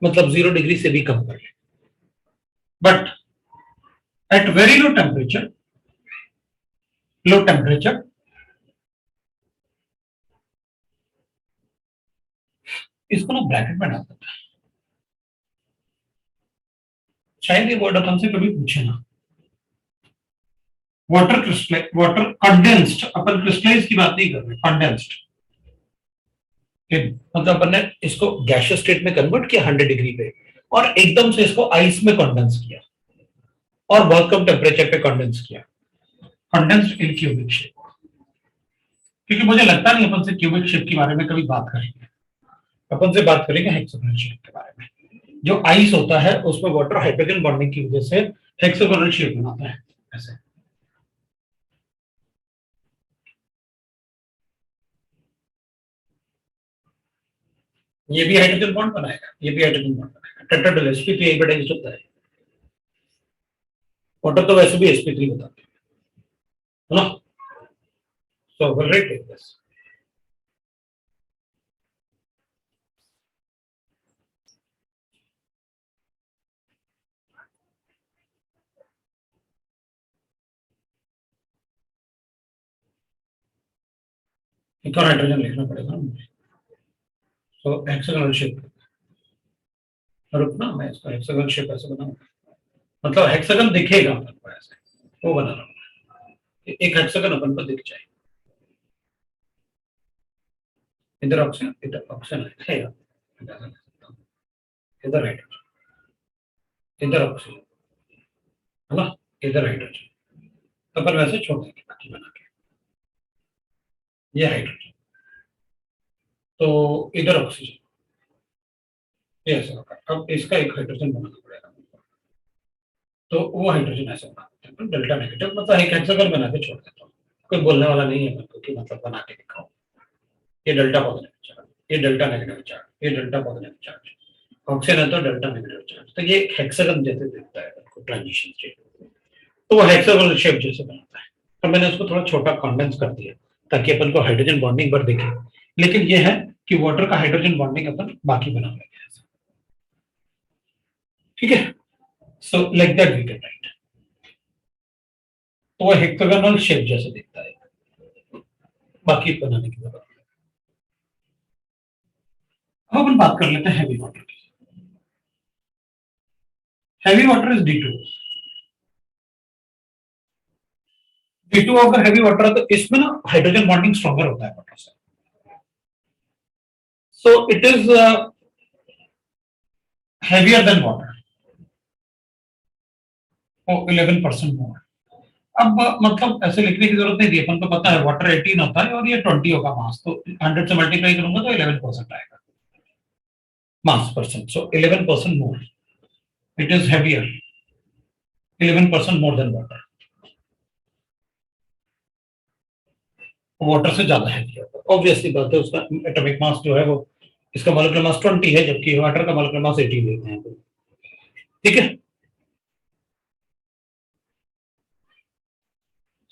मतलब 0 डिग्री से भी कम कर ले, but at very low temperature इसको ना ब्रैकेट में डाल देता है, शायद ये वर्ड अपन से कभी पूछे ना। वाटर कंडेंस्ड, अपन क्रिस्टलाइज की बात नहीं कर रहे, कंडेंस्ड मतलब अपन ने इसको गैसियस स्टेट में कन्वर्ट किया 100 डिग्री पे, और एकदम से इसको आइस में कंडेंस किया और बहुत कम टेम्परेचर पे कंडेंस किया, कंडेंस्ड इन क्यूबिक शेप। क्योंकि मुझे लगता नहीं अपन से क्यूबिक शेप के बारे में कभी बात करेंगे, अपन से बात करेंगे हेक्सागोनल शेप के बारे में। जो आइस होता है उसमें वाटर हाइड्रोजन बॉन्डिंग की वजह से हेक्सागोनल शेप बनाता है ऐसे। ये भी हाइड्रोजन बॉन्ड बनाएगा, ये भी हाइड्रोजन बॉन्ड बनाएगा, टेट्राहेड्रल sp3 यही पे टेक्स्ट होता है। वाटर तो वैसे भी sp3 बताते हैं ना। सो विल राइट दिस, एक और हाइड्रोजन लिखना पड़ेगा मुझे। सो हेक्सागोनल शेप, रुकना मैं इसका हेक्सागोनल शेप ऐसे बनाऊंगा, मतलब हेक्सागन दिखेगा अपन को ऐसे, वो बना रहा हूं, एक हेक्सागन अपन को दिख जाए। इधर ऑक्सीजन, इधर ऑक्सीजन है, इधर हाइड्रोजन, इधर ऑक्सीजन है ना, इधर हाइड्रोजन, तो अपन वैसे छोड़ देंगे बाकी बना के। ये हाइड्रोजन, तो इधर ऑक्सीजन, ये ऐसा होगा। अब इसका एक हाइड्रोजन बनाना पड़ेगा, तो वो हाइड्रोजन ऐसे बना देते हैं डेल्टा नेगेटिव, मतलब एक हेक्सागन बना के छोड़ देता हूँ, कोई बोलने वाला नहीं है मेरे को कि मतलब बना के दिखाओ। ये डेल्टा पॉजिटिव चार्ज, ये डेल्टा नेगेटिव चार्ज, ये डेल्टा पॉजिटिव चार्ज, ऑक्सीजन है तो डेल्टा नेगेटिव चार्ज, तो ये हेक्सागन जैसे दिखता है ट्रांजिशन स्टेट, तो वो हेक्सागोनल शेप जैसे बनाता है। तो मैंने उसको थोड़ा छोटा कंडेंस कर दिया ताकि अपन को हाइड्रोजन बॉन्डिंग पर दिखे, लेकिन ये है कि वाटर का हाइड्रोजन बॉन्डिंग अपन बाकी बना लेंगे, ठीक है। So like that we can write, तो वो हेक्सागोनल शेप जैसे दिखता है, बाकी बनाने की जरूरत है। अब अपन बात कर लेते हैं हैवी वाटर की। Heavy water is D2। D2 अगर हैवी वाटर है तो इसमें ना हाइड्रोजन बॉन्डिंग स्ट्रॉन्गर होता है वाटर से, so it is heavier than water, oh 11% more। अब मतलब ऐसे लिखने की जरूरत नहीं थी, अपन को पता है वाटर 18 होता है और ये 20 होगा मास, तो 100 से मल्टीप्लाई करूंगा तो 11% आएगा मास percent, so 11% more, it is heavier, 11% more than water, water से ज्यादा हैवी होगा, ऑब्वियसली बात है, उसका एटॉमिक मास जो है वो, इसका मॉलिक्यूलर मास 20 है जबकि वाटर का मॉलिक्यूलर मास 18 लेते हैं, ठीक है।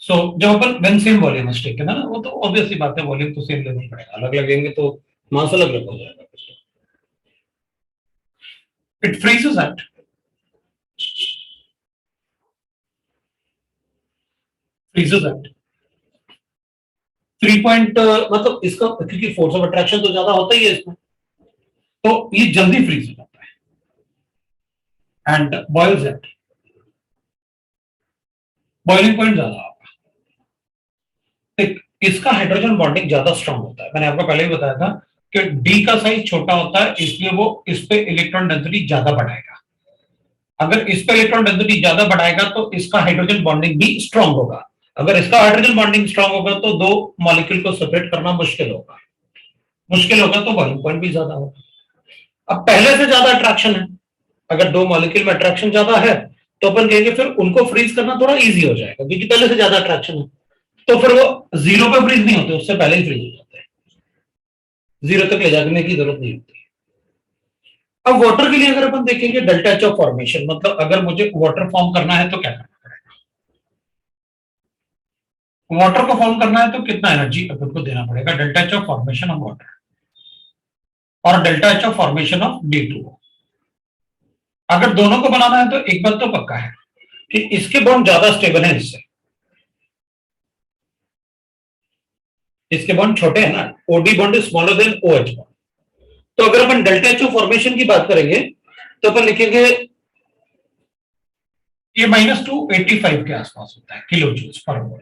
सो जब अपन when same volume is taken है ना, वो तो ऑब्वियसली बात है, वॉल्यूम तो सेम लेना पड़ेगा, अलग लगेंगे तो मास अलग अलग हो जाएगा। It freezes at freezes at 3 point, मतलब इसका क्योंकि फोर्स ऑफ अट्रैक्शन तो ज्यादा होता ही है इसमें, तो ये जल्दी फ्रीज हो जाता है and boils at, boiling point ज्यादा होगा। इसका हाइड्रोजन बॉन्डिंग ज्यादा स्ट्रांग होता है, मैंने आपको पहले ही बताया था कि डी का साइज छोटा होता है इसलिए वो इस पे इलेक्ट्रॉन डेंसिटी ज्यादा बढ़ाएगा, अगर इस पे इलेक्ट्रॉन डेंसिटी ज्यादा बढ़ाएगा तो इसका हाइड्रोजन बॉन्डिंग भी स्ट्रांग होगा, अगर इसका हाइड्रोजन बॉन्डिंग स्ट्रांग होगा तो दो मॉलिक्यूल को सेपरेट करना मुश्किल होगा, तो बॉइलिंग पॉइंट भी ज्यादा होगा। अब पहले से ज्यादा अट्रैक्शन है, अगर दो मॉलिक्यूल में अट्रैक्शन ज्यादा है तो अपन कहेंगे फिर उनको फ्रीज करना थोड़ा इजी हो जाएगा क्योंकि पहले से ज्यादा अट्रैक्शन है, तो फिर वो जीरो पे फ्रीज नहीं होते, उससे पहले ही फ्रीज हो जाते हैं, जीरो तक ले जाने की जरूरत नहीं होती। अब वाटर के लिए अगर अपन देखेंगे डेल्टा एच ऑफ फॉर्मेशन, मतलब अगर मुझे वाटर फॉर्म करना है तो क्या करना पड़ेगा, वाटर को फॉर्म करना है तो कितना एनर्जी अपन को देना पड़ेगा, delta H of formation of water और delta H of formation of D2O। अगर दोनों को बनाना है तो एक बात तो पक्का है कि इसके बॉन्ड ज्यादा स्टेबल है इससे, इसके बॉन्ड छोटे हैं ना, OD bond is smaller than OH bond, तो अगर अपन डेल्टा एच फॉर्मेशन की बात करेंगे तो अपन लिखेंगे ये -285 के आसपास होता है किलो जूल्स पर मोल,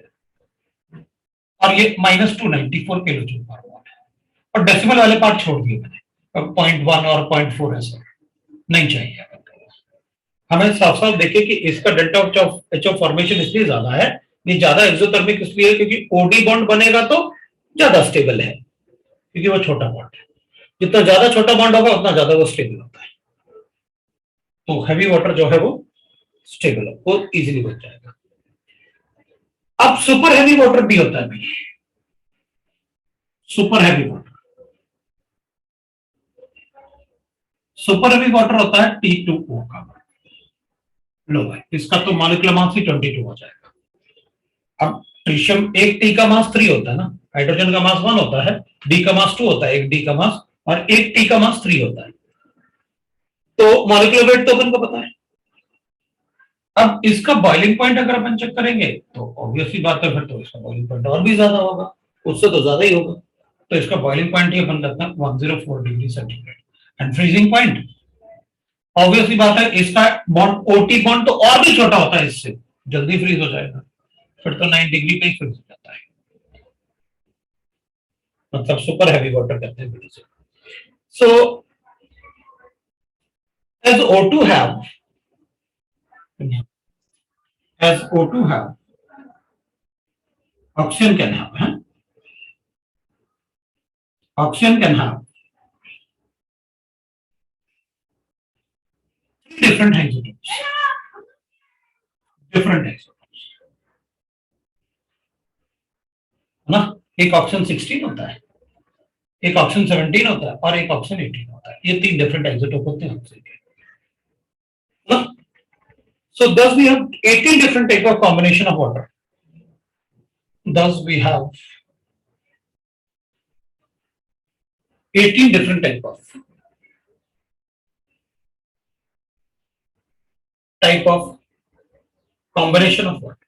और ये -294 किलो जूल पर मोल है, और डेसिमल वाले पार्ट छोड़ दिए मैंने, 0.1 और 0.4 ऐसा नहीं चाहिए, हमें साफ साफ देखिए कि इसका डेल्टा एच ऑफ फॉर्मेशन इसलिए ज्यादा है, ये ज्यादा एक्सोथर्मिक इसलिए क्योंकि OD बॉन्ड बनेगा तो ज्यादा स्टेबल है क्योंकि वो छोटा बॉन्ड है, जितना ज्यादा छोटा बॉन्ड होगा उतना ज्यादा वो स्टेबल होता है, तो हैवी वाटर जो है वो स्टेबल है, वो इजीली बन जाएगा। अब सुपर हैवी वाटर भी होता है भाई, super heavy water, super heavy water होता है T2O का, लो भाई इसका तो मॉलिक्यूलर मास ही 22 हो जाएगा। अब ट्रिशियम एक T का मास 3 होता है ना, हाइड्रोजन का मास 1 होता है, D का मास 2 होता है, एक D का मास, और एक T का मास 3 होता है, तो मॉलिक्यूलर वेट तो अपन को पता है। अब इसका बॉइलिंग पॉइंट अगर अपन चेक करेंगे तो ऑब्वियसली बात है फिर तो इसका बॉइलिंग पॉइंट और भी ज्यादा होगा, उससे तो ज्यादा ही होगा, तो इसका बॉइलिंग पॉइंट ही अपन रखते हैं 104 degree centigrade, and freezing point obviously बात है इसका बॉन्ड OT बॉन्ड तो और भी छोटा होता है, इससे जल्दी फ्रीज हो जाएगा, फिर तो 9 डिग्री पे ही फ्रीज हो जाता है, मतलब सुपर हैवी वाटर कहते हैं इसे। सो as O2 have as O2 have oxygen can have, huh? Oxygen can have different isotopes, different isotopes, है ना, एक ऑक्सीजन 16 होता है, एक ऑक्सीजन 17 होता है और एक ऑक्सीजन 18 होता है, ये 3 डिफरेंट आइसोटोप होते हैं ऑक्सीजन के, ना। So thus we have 18 different type of combination of water. Thus we have 18 different type of combination of water.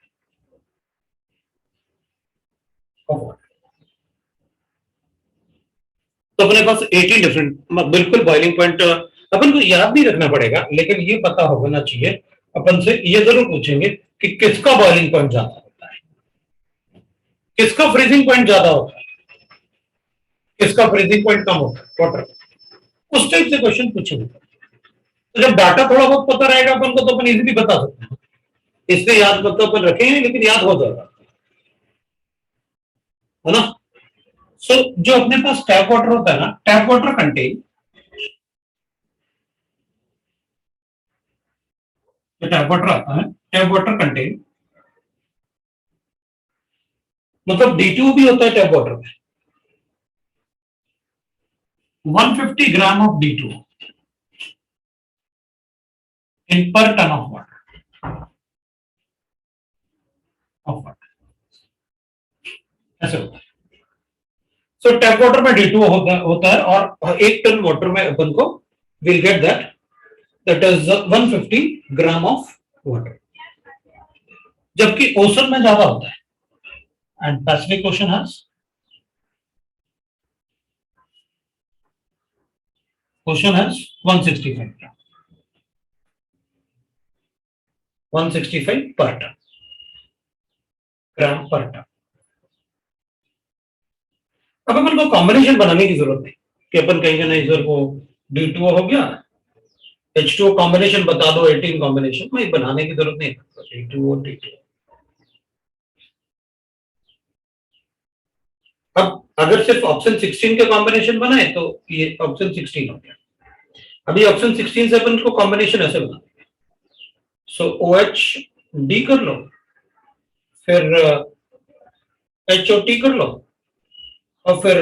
तो अपने पास 18 डिफरेंट, बिल्कुल बॉइलिंग पॉइंट अपन को याद नहीं रखना पड़ेगा, लेकिन ये पता होना चाहिए, अपन से ये जरूर पूछेंगे कि किसका बॉइलिंग पॉइंट ज्यादा होता है, किसका फ्रीजिंग पॉइंट ज्यादा होता है, किसका फ्रीजिंग पॉइंट कम होता है वाटर, उस टाइप से क्वेश्चन पूछेंगे। तो जब डाटा थोड़ा बहुत पता रहेगा अपन को तो अपन इजीली बता सकते हैं इसमें याद मतलब अपन रखेंगे लेकिन याद हो जाएगा, है ना। सो जो अपने पास टैप वाटर होता है ना, टैप वाटर कंटेन, जो टैप वाटर आता है, टैप वाटर कंटेन मतलब D2 भी होता है टैप वाटर में, 150 ग्राम ऑफ D2 इन पर टन ऑफ वाटर ऐसे होता है। सो टैप वाटर में D2 होता है और 1 टन वाटर में अपन को will get that is 150 gram of water, जबकि ओशन में ज्यादा होता है। And Pacific ocean has, ocean has 165 ग्राम, 165 पर टन, ग्राम पर टन। अब अपन को कॉम्बिनेशन बनाने की जरूरत नहीं कि अपन कहेंगे नहीं सर वो D2O हो गया, H2O कॉम्बिनेशन बता दो, 18 कॉम्बिनेशन में बनाने की जरूरत नहीं है, D2O D2O। अब अगर सिर्फ ऑप्शन 16 के कॉम्बिनेशन बनाए तो ये ऑप्शन 16 हो गया। अभी ऑप्शन 16 से अपन को कॉम्बिनेशन ऐसे बना, सो OH D कर लो, फिर HOT कर लो और फिर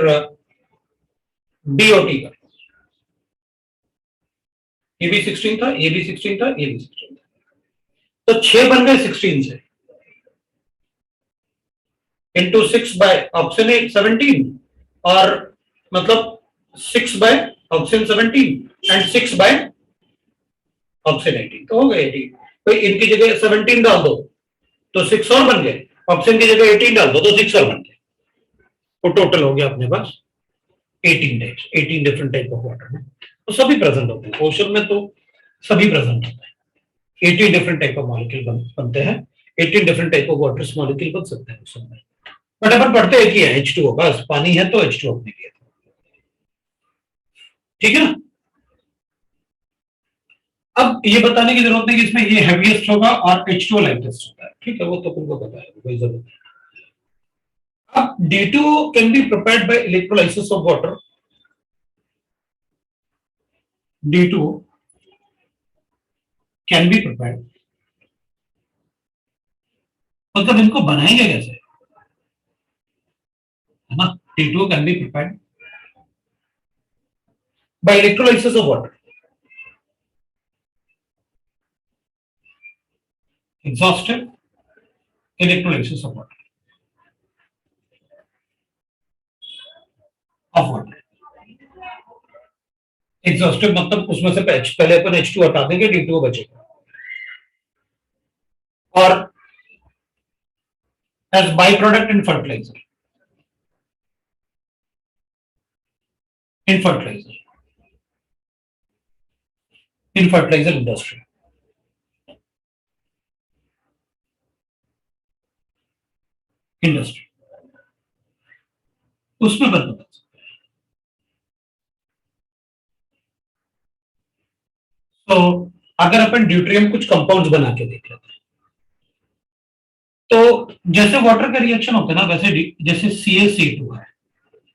BOT कर लो। ये भी 16 था, ये भी 16 था, ये भी 16 था, तो 6 बन गए 16 से, इंटू 6 बाय ऑप्शन 17 और मतलब 6 by option 17 and 6 by option 18, तो हो गए 18। तो इनकी जगह 17 डाल दो तो 6 और बन गए, ऑप्शन की जगह 18 डाल दो तो 6 और बन गए, तो टोटल हो गया अपने पास 18 types, 18 different type of water में तो सभी प्रेजेंट होते हैं। ओशन में तो सभी प्रेजेंट होते हैं, 18 डिफरेंट टाइप ऑफ मॉलिक्यूल बनते हैं, 18 different type of waters molecule बन सकते हैं ओशन में। बट अपन पढ़ते हैं कि H2O, बस पानी है तो H2O अपने लिए, ठीक है ना। अब ये बताने की जरूरत नहीं कि इसमें ये हैवीएस्ट होगा और H2O लाइटेस्ट होता है, ठीक है, वो तो तुमको पता है, कोई जरूरत नहीं। अब D2O can be prepared by electrolysis of water, D2O can be prepared, मतलब इनको बनाएंगे कैसे, है ना। D2O can be prepared by electrolysis of water, exhaustive electrolysis of water, exhaustive मतलब उसमें से पहले अपन H2 हटा देंगे, D2O बचेगा, और as by product in fertiliser, in fertiliser industry, उसमें बदलता। तो अगर अपन ड्यूट्रियम कुछ कंपाउंड्स बना के देख लेते हैं, तो जैसे वाटर का रिएक्शन होता है ना, वैसे जैसे CaC2 है,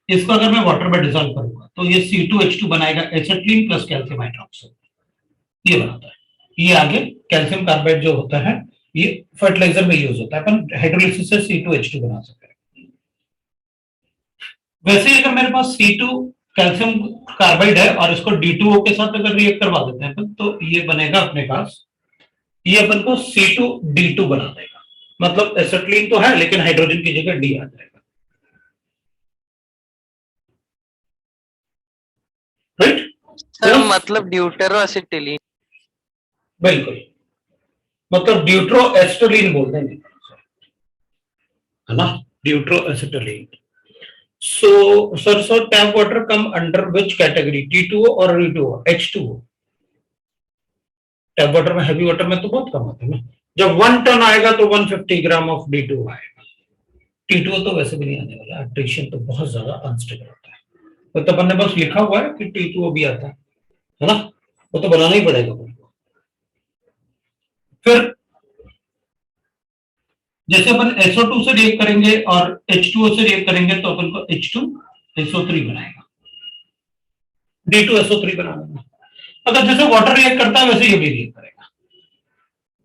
इसको अगर मैं वाटर में डिसॉल्व करूंगा तो ये C2H2 बनाएगा, एसिटिलीन प्लस कैल्शियम हाइड्रोक्साइड, ये बनाता है। ये आगे कैल्शियम कार्बाइड जो होता है ये फर्टिलाइजर में यूज होता है, अपन हाइड्रोलिसिस से C2H2 बना सकते हैं। वैसे ही अगर मेरे पास C2 कैल्शियम कार्बाइड है और इसको D2O के साथ अगर रिएक्ट करवा देते हैं अपन, तो ये बनेगा अपने पास, ये अपन को C2D2 बना देगा, मतलब एसिटिलीन तो है लेकिन हाइड्रोजन की जगह D आ जाएगा, राइट।
सर मतलब ड्यूटेरो एसिटिलीन,
बिल्कुल, मतलब ड्यूट्रो एसिटिलीन बोलते हैं, है ना, ड्यूट्रो acetylene. So, sir, so tap water come under which category? T2O or D2O? H2O. Tap water में, हैवी वाटर में तो बहुत कम होता है ना, जब 1 टन आएगा तो 150 ग्राम ऑफ D2O आएगा। T2O तो वैसे भी नहीं आने वाला, अट्रिशन तो बहुत ज्यादा अनस्टेबल होता है, तो अपन ने बस लिखा हुआ है कि T2O भी आता है ना, वो तो बनाना ही पड़ेगा। फिर जैसे अपन SO2 से रिएक्ट करेंगे और H2O से रिएक्ट करेंगे तो अपन को H2SO3 बनाएगा, D2SO3 बना देगा। अगर जैसे वाटर रिएक्ट करता है वैसे ये भी रिएक्ट करेगा,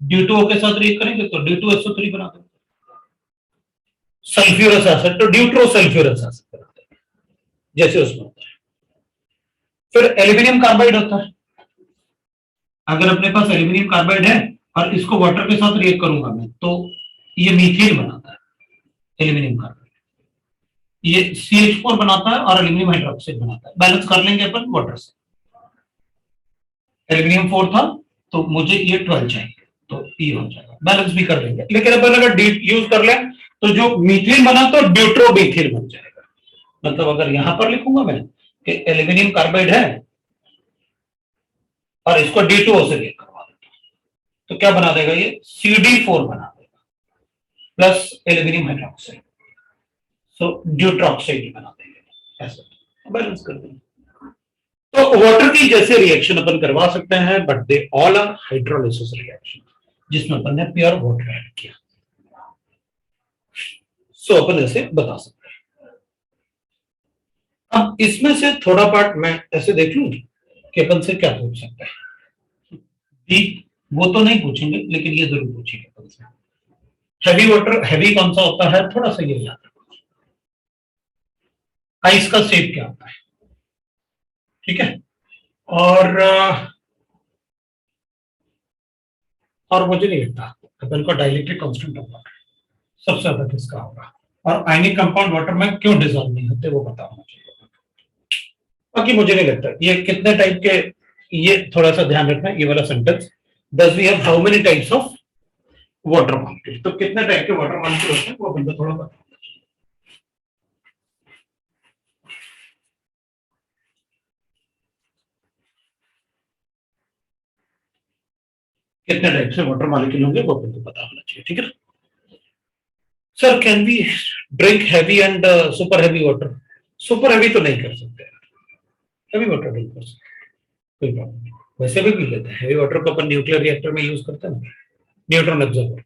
D2O के साथ रिएक्ट करेंगे तो D2SO3 बना देगा। सल्फ्यूरस एसिड तो ड्यूट्रोसल्फ्यूरस एसिड बनाते हैं जैसे उसमें होता है। फिर एल्यूमिनियम कार्बाइड होता है, अगर अपने पास एल्यूमिनियम कार्बाइड है और इसको वाटर के साथ रिएक्ट करूंगा मैं तो ये मीथेन बनाता है, एल्यूमिनियम कार्बाइड ये CH4 बनाता है और एल्यूमिनियम हाइड्रोक्साइड बनाता है। बैलेंस कर लेंगे अपन वाटर से, एल्यूमिनियम 4 था तो मुझे ये 12 चाहिए तो ये हो जाएगा, बैलेंस भी कर लेंगे। लेकिन अपन अगर डी यूज कर लें तो जो मीथेन बना तो ड्यूट्रोमीथेन बन जाएगा। मतलब अगर यहां पर लिखूंगा मैं कि एल्यूमिनियम कार्बाइड है और इसको D2O से रिएक्ट करवा देता तो क्या बना देगा, ये CD4 बना देगा प्लस एल्यूमिनियम हाइड्रोक्साइड, सो ड्यूट्रोक्साइड बना देंगे, ऐसे बैलेंस कर देंगे। तो वाटर की जैसे रिएक्शन अपन करवा सकते हैं, but they all are hydrolysis reaction जिसमें अपन ने प्योर वाटर ऐड किया। सो अपन ऐसे बता सकते हैं। अब इसमें से थोड़ा पार्ट मैं ऐसे देख लूं कि अपन से क्या पूछ सकते हैं। वो तो नहीं पूछेंगे लेकिन ये जरूर पूछेंगे अपन से। हैवी वाटर, हैवी कौन सा होता है थोड़ा सा ये याद रखो। आइस का शेप क्या होता है, ठीक है। और मुझे नहीं लगता अपन को डाइलेक्ट्रिक कांस्टेंट ऑफ वाटर सबसे ज्यादा किसका होगा, और आयनिक कंपाउंड वाटर में क्यों डिसॉल्व नहीं होते वो पता होना चाहिए। बाकी मुझे नहीं लगता ये कितने टाइप के, ये थोड़ा सा ध्यान रखना ये वाला sentence, does we have how many types of water molecule, तो कितने टाइप के वाटर मॉलिक्यूल होते हैं वो अपन को थोड़ा पता। कितने टाइप से वाटर मॉलिक्यूल होंगे वो अपन को पता होना चाहिए, ठीक है। Sir can we drink heavy and super heavy water, super heavy तो नहीं कर सकते, हैवी वाटर ड्रिंक कर सकते, कोई प्रॉब्लम नहीं, वैसे भी पी लेते हैं। हैवी वाटर को अपन न्यूक्लियर रिएक्टर में यूज करते हैं ना, न्यूट्रॉन एब्जॉर्बर,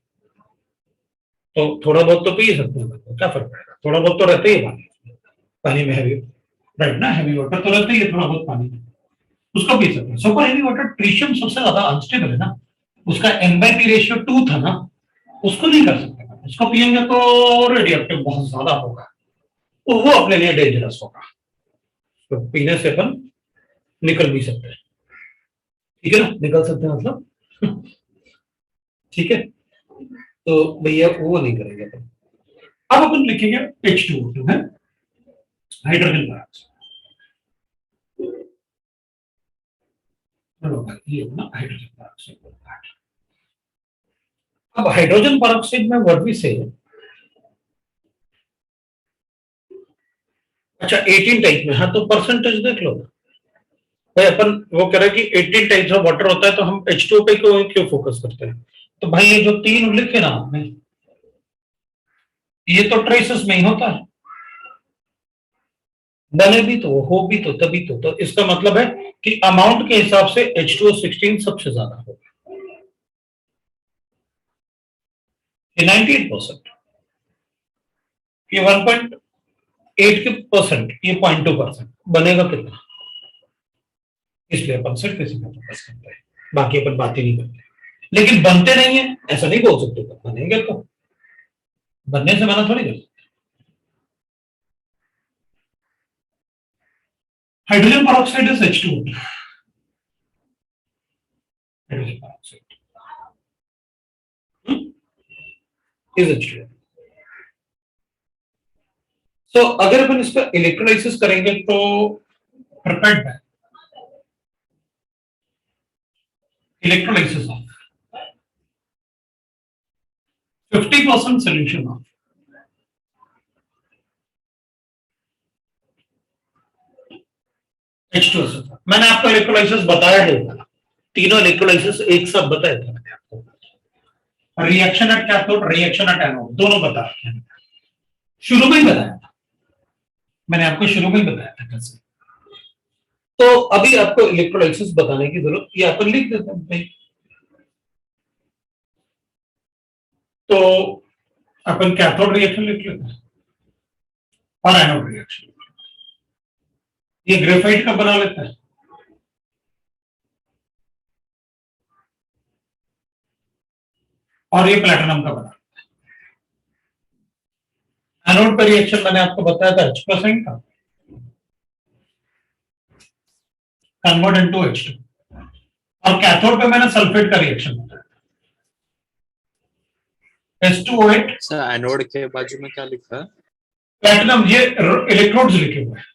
तो थोड़ा बहुत तो पी सकते हैं, क्या फर्क पड़ेगा, थोड़ा बहुत तो रहते ही पानी में हैवी, राइट ना, हैवी वाटर तो रहता ही है थोड़ा बहुत पानी में, उसको पी सकते हैं। सुपर हैवी वाटर ट्रिशियम सबसे ज्यादा अनस्टेबल है ना, उसका N/P रेशियो 2 था ना, उसको नहीं कर सकते, उसको पिएंगे तो रेडियोएक्टिव बहुत ज्यादा होगा, तो वो अपने लिए डेंजरस होगा, तो पीने से अपन निकल भी सकते हैं, ठीक है ना, निकल सकते हैं मतलब ठीक है, तो भैया वो नहीं करेंगे अपन। अब अपन लिखेंगे H2O2 है, हाइड्रोजन पेरोक्साइड, ये अपना हाइड्रोजन पेरोक्साइड बनता है। अब हाइड्रोजन पेरोक्साइड में व्हाट वी से, अच्छा 18 टाइप में, हाँ तो परसेंटेज देख लो भाई, अपन वो कह रहे हैं कि 18 टाइप्स ऑफ वाटर होता है तो हम H2O पे क्यों फोकस करते हैं, तो भाई ये जो 3 लिखे ना आपने, ये तो ट्रेसेस में ही होता है, बने भी तो हो भी तो तभी तो इसका मतलब है कि अमाउंट के हिसाब से H2O16 सबसे ज्यादा होगा, 98%, ये 1.8%, ये 0.2% बनेगा कितना, इसलिए अपन सिर्फ इसी पे फोकस करते हैं, बाकी अपन बात ही नहीं करते। लेकिन बनते नहीं है ऐसा नहीं बोल सकते, बनेंगे तो बनने से मना थोड़ी कर सकते। Hydrogen peroxide is H2O, hydrogen peroxide is H2O। तो अगर अपन इसका इलेक्ट्रोलाइसिस करेंगे तो prepared by electrolysis of 50% solution of H2SO। मैंने आपको इलेक्ट्रोलाइसिस बताया है, तीनों इलेक्ट्रोलाइसिस एक साथ बताया था मैंने आपको, reaction at cathode, reaction at anode, दोनों बता रखे हैं, शुरू में ही बताया था मैंने आपको, शुरू में ही बताया था कैसे। तो अभी आपको इलेक्ट्रोलाइसिस बताने की जरूरत, ये अपन लिख देते हैं भाई। तो अपन कैथोड रिएक्शन लिख लेते हैं और एनोड रिएक्शन। ये ग्रेफाइट का बना लेता है, और ये प्लेटिनम का बना लेता है। एनोड का रिएक्शन मैंने आपको बताया था H+ का, कन्वर्ट इनटू H2, और कैथोड पे मैंने सल्फेट का रिएक्शन बताया H2O8
सर एनोड के बाजू में क्या लिखा है?
प्लेटिनम। ये इलेक्ट्रोड्स लिखे हुए हैं,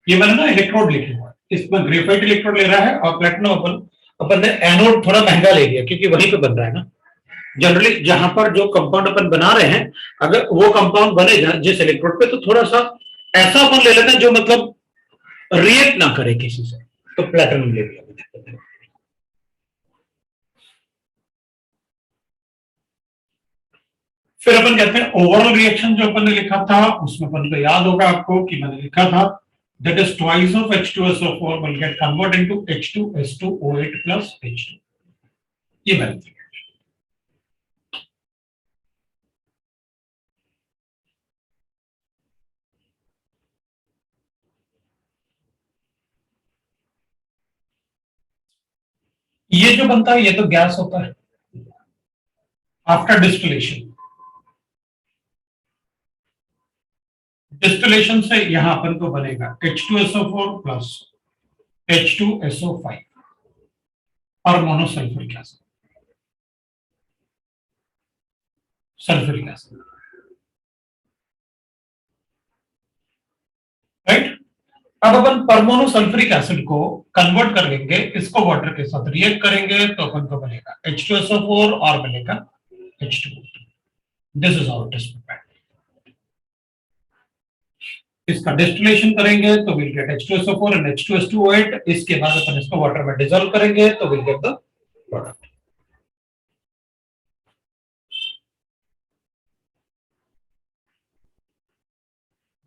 ये मैंने ना इलेक्ट्रोड लिखे हुए हैं, इसमें ग्रेफाइट इलेक्ट्रोड ले रहा है और प्लेटिनम अपन ने एनोड थोड़ा महंगा ले लिया क्योंकि वहीं पे बन रहा है ना। जनरली जहां पर जो कंपाउंड अपन बना रहे हैं, अगर वो कंपाउंड बनेगा जिस इलेक्ट्रोड पे, तो थोड़ा सा ऐसा अपन ले लेना जो मतलब रिएक्ट ना करे किसी से, तो प्लेटिनम ले लिया। फिर अपन कहते हैं ओवरऑल रिएक्शन जो अपन ने लिखा था, उसमें अपन को याद होगा आपको कि मैंने लिखा था that is twice of H2SO4 will get converted into H2S2O8 plus H2। ये बैलेंस है। ये जो बनता है ये तो गैस होता है आफ्टर डिस्टिलेशन। डिस्टिलेशन से यहां अपन को बनेगा H2SO4 प्लस H2SO5 और monosulfuric acid, sulphuric acid, right. अब अपन परमाणु सल्फ्यूरिक एसिड को कन्वर्ट कर लेंगे, इसको वाटर के साथ रिएक्ट करेंगे तो अपन को बनेगा H2SO4 और बनेगा H2O2। This is our test paper. इसका डिस्टिलेशन करेंगे तो will gate H2SO4 and H2S2O8। इसके बाद अपन इसको वाटर में डिसॉल्व करेंगे तो will get the product.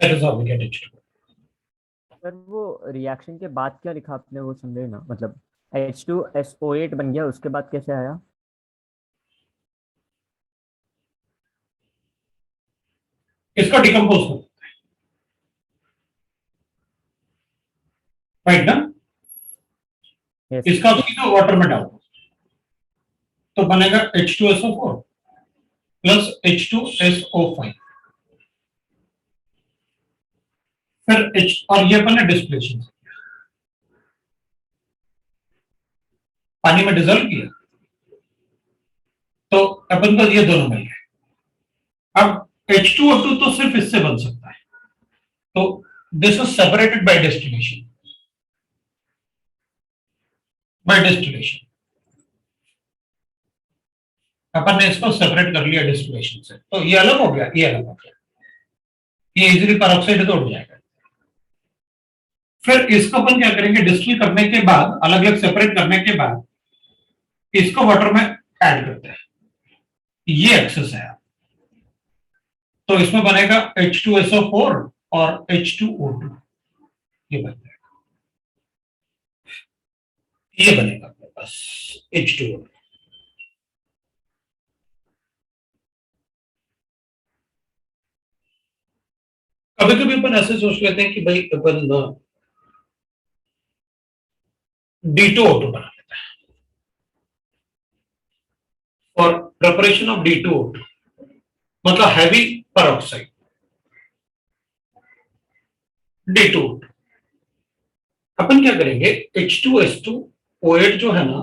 That is how we get H2O।
Sir वो रिएक्शन के बाद क्या लिखा आपने, वो समझे ना, मतलब H2SO8 बन गया, उसके बाद कैसे आया?
इसका डिकम्पोज हो, राइट ना।
Yes.
इसका सीधा वाटर में डालो तो बनेगा H2SO4 प्लस H2SO5। फिर H, और ये अपन ने डिस्टिलेशन पानी में डिजोल्व किया तो अपन को ये दोनों मिल गए। अब H2O2 तो सिर्फ इससे बन सकता है, तो this is separated by distillation. By distillation अपन ने इसको सेपरेट कर लिया डिस्टिलेशन से, तो ये अलग हो गया, ये अलग हो गया, ये इजीली पेरोक्साइड तो उड़ जाएगा। फिर इसको अपन क्या करेंगे, डिस्टिल करने के बाद, अलग अलग सेपरेट करने के बाद इसको वाटर में ऐड करते हैं। ये एक्सेस है, तो इसमें बनेगा H2SO4 और H2O2। ये बन जाएगा, ये बनेगा अपने पास H2O2। कभी कभी अपन ऐसे सोच लेते हैं कि भाई अपन D2O2 बना लेते हैं और प्रिपरेशन ऑफ D2O2 मतलब हैवी पेरोक्साइड D2O2। अपन क्या करेंगे, H2S2O8 जो है ना,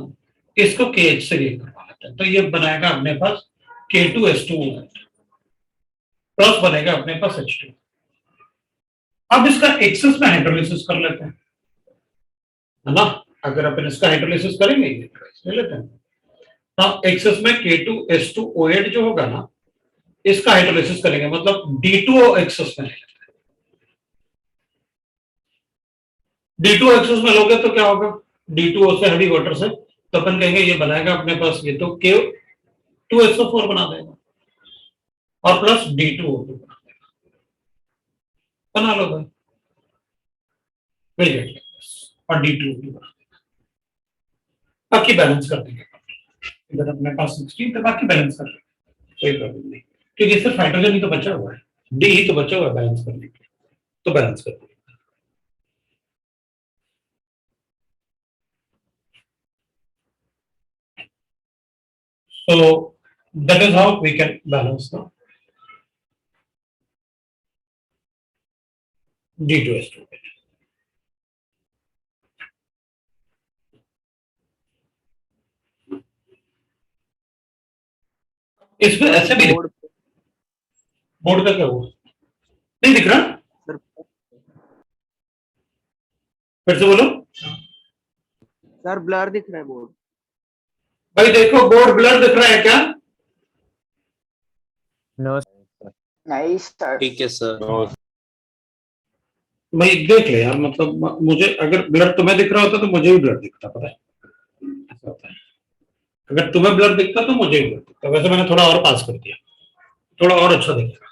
इसको KH से रिएक्ट करवा लेते हैं, तो ये बनाएगा अपने पास K2S2O8 प्लस बनेगा अपने पास H2। अब इसका एक्सेस में हाइड्रोलिसिस कर लेते हैं, है ना। अगर अपन इसका हाइड्रोलिसिस करेंगे, ले लेते हैं, तो एक्सेस में K2S2O8 जो होगा ना, इसका हाइड्रोलिसिस करेंगे, मतलब D2O एक्सेस में ले लेते हैं। D2O एक्सेस में लोगे तो क्या होगा, D2O से हैवी वाटर से, तो अपन कहेंगे ये बनाएगा अपने पास, ये तो K2SO4 बना देगा और प्लस D2O2 बना देगा। बना लो भाई, मिल गया और D2O2 बना देगा। बाकी बैलेंस कर देंगे, इधर अपने पास 16 तो बाकी बैलेंस कर लेंगे। कोई प्रॉब्लम नहीं, क्योंकि सिर्फ हाइड्रोजन ही तो बचा हुआ है, डी ही तो बचा हुआ है बैलेंस करने के लिए, तो बैलेंस कर दो। So that is how we can balance the D2S2. इसमें ऐसे भी
बोर्ड
बोर्ड का क्या हुआ, नहीं दिख रहा,
सर
फिर से बोलो
सर ब्लर दिख रहा है बोर्ड।
भाई, देखो बोर्ड ब्लर दिख रहा है क्या?
नो
नहीं सर।
ठीक है सर।
भाई देख ले यार, मतलब मुझे अगर ब्लर तुम्हें दिख रहा होता तो मुझे भी ब्लर दिखता, पता है ऐसा होता है, अगर तुम्हें ब्लर दिखता तो मुझे भी ब्लर दिखता। वैसे मैंने थोड़ा और पास कर दिया, थोड़ा और अच्छा दिखेगा।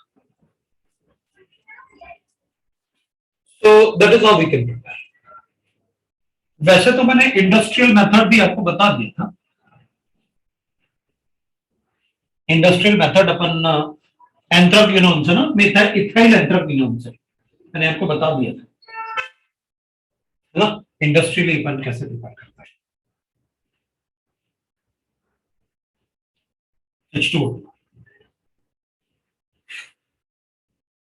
तो that is how we can prepare. वैसे तो मैंने इंडस्ट्रियल मेथड भी आपको बता दिया था, इंडस्ट्रियल मेथड अपन एंथ्राक्विनोन से ना, इथाइल एंथ्राक्विनोन से मैंने आपको बता दिया था, है ना, इंडस्ट्रियली अपन कैसे प्रिपेयर करता है H2O।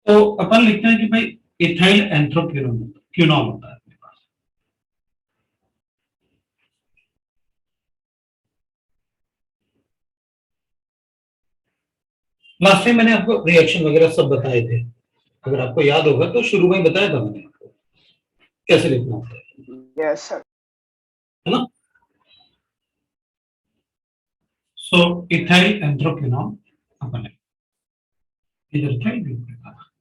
तो अपन लिखते हैं कि भाई इथाइल एंथ्राक्विनोन होता है अपने पास। लास्ट टाइम मैंने आपको रिएक्शन वगैरह सब बताए थे, अगर आपको याद होगा तो शुरू में ही बताया था मैंने आपको कैसे लिखना होता है,
यस सर।
है ना। सो इथाइल एंथ्राक्विनोन अपन है, इधर इथाइल ग्रुप लिखा था,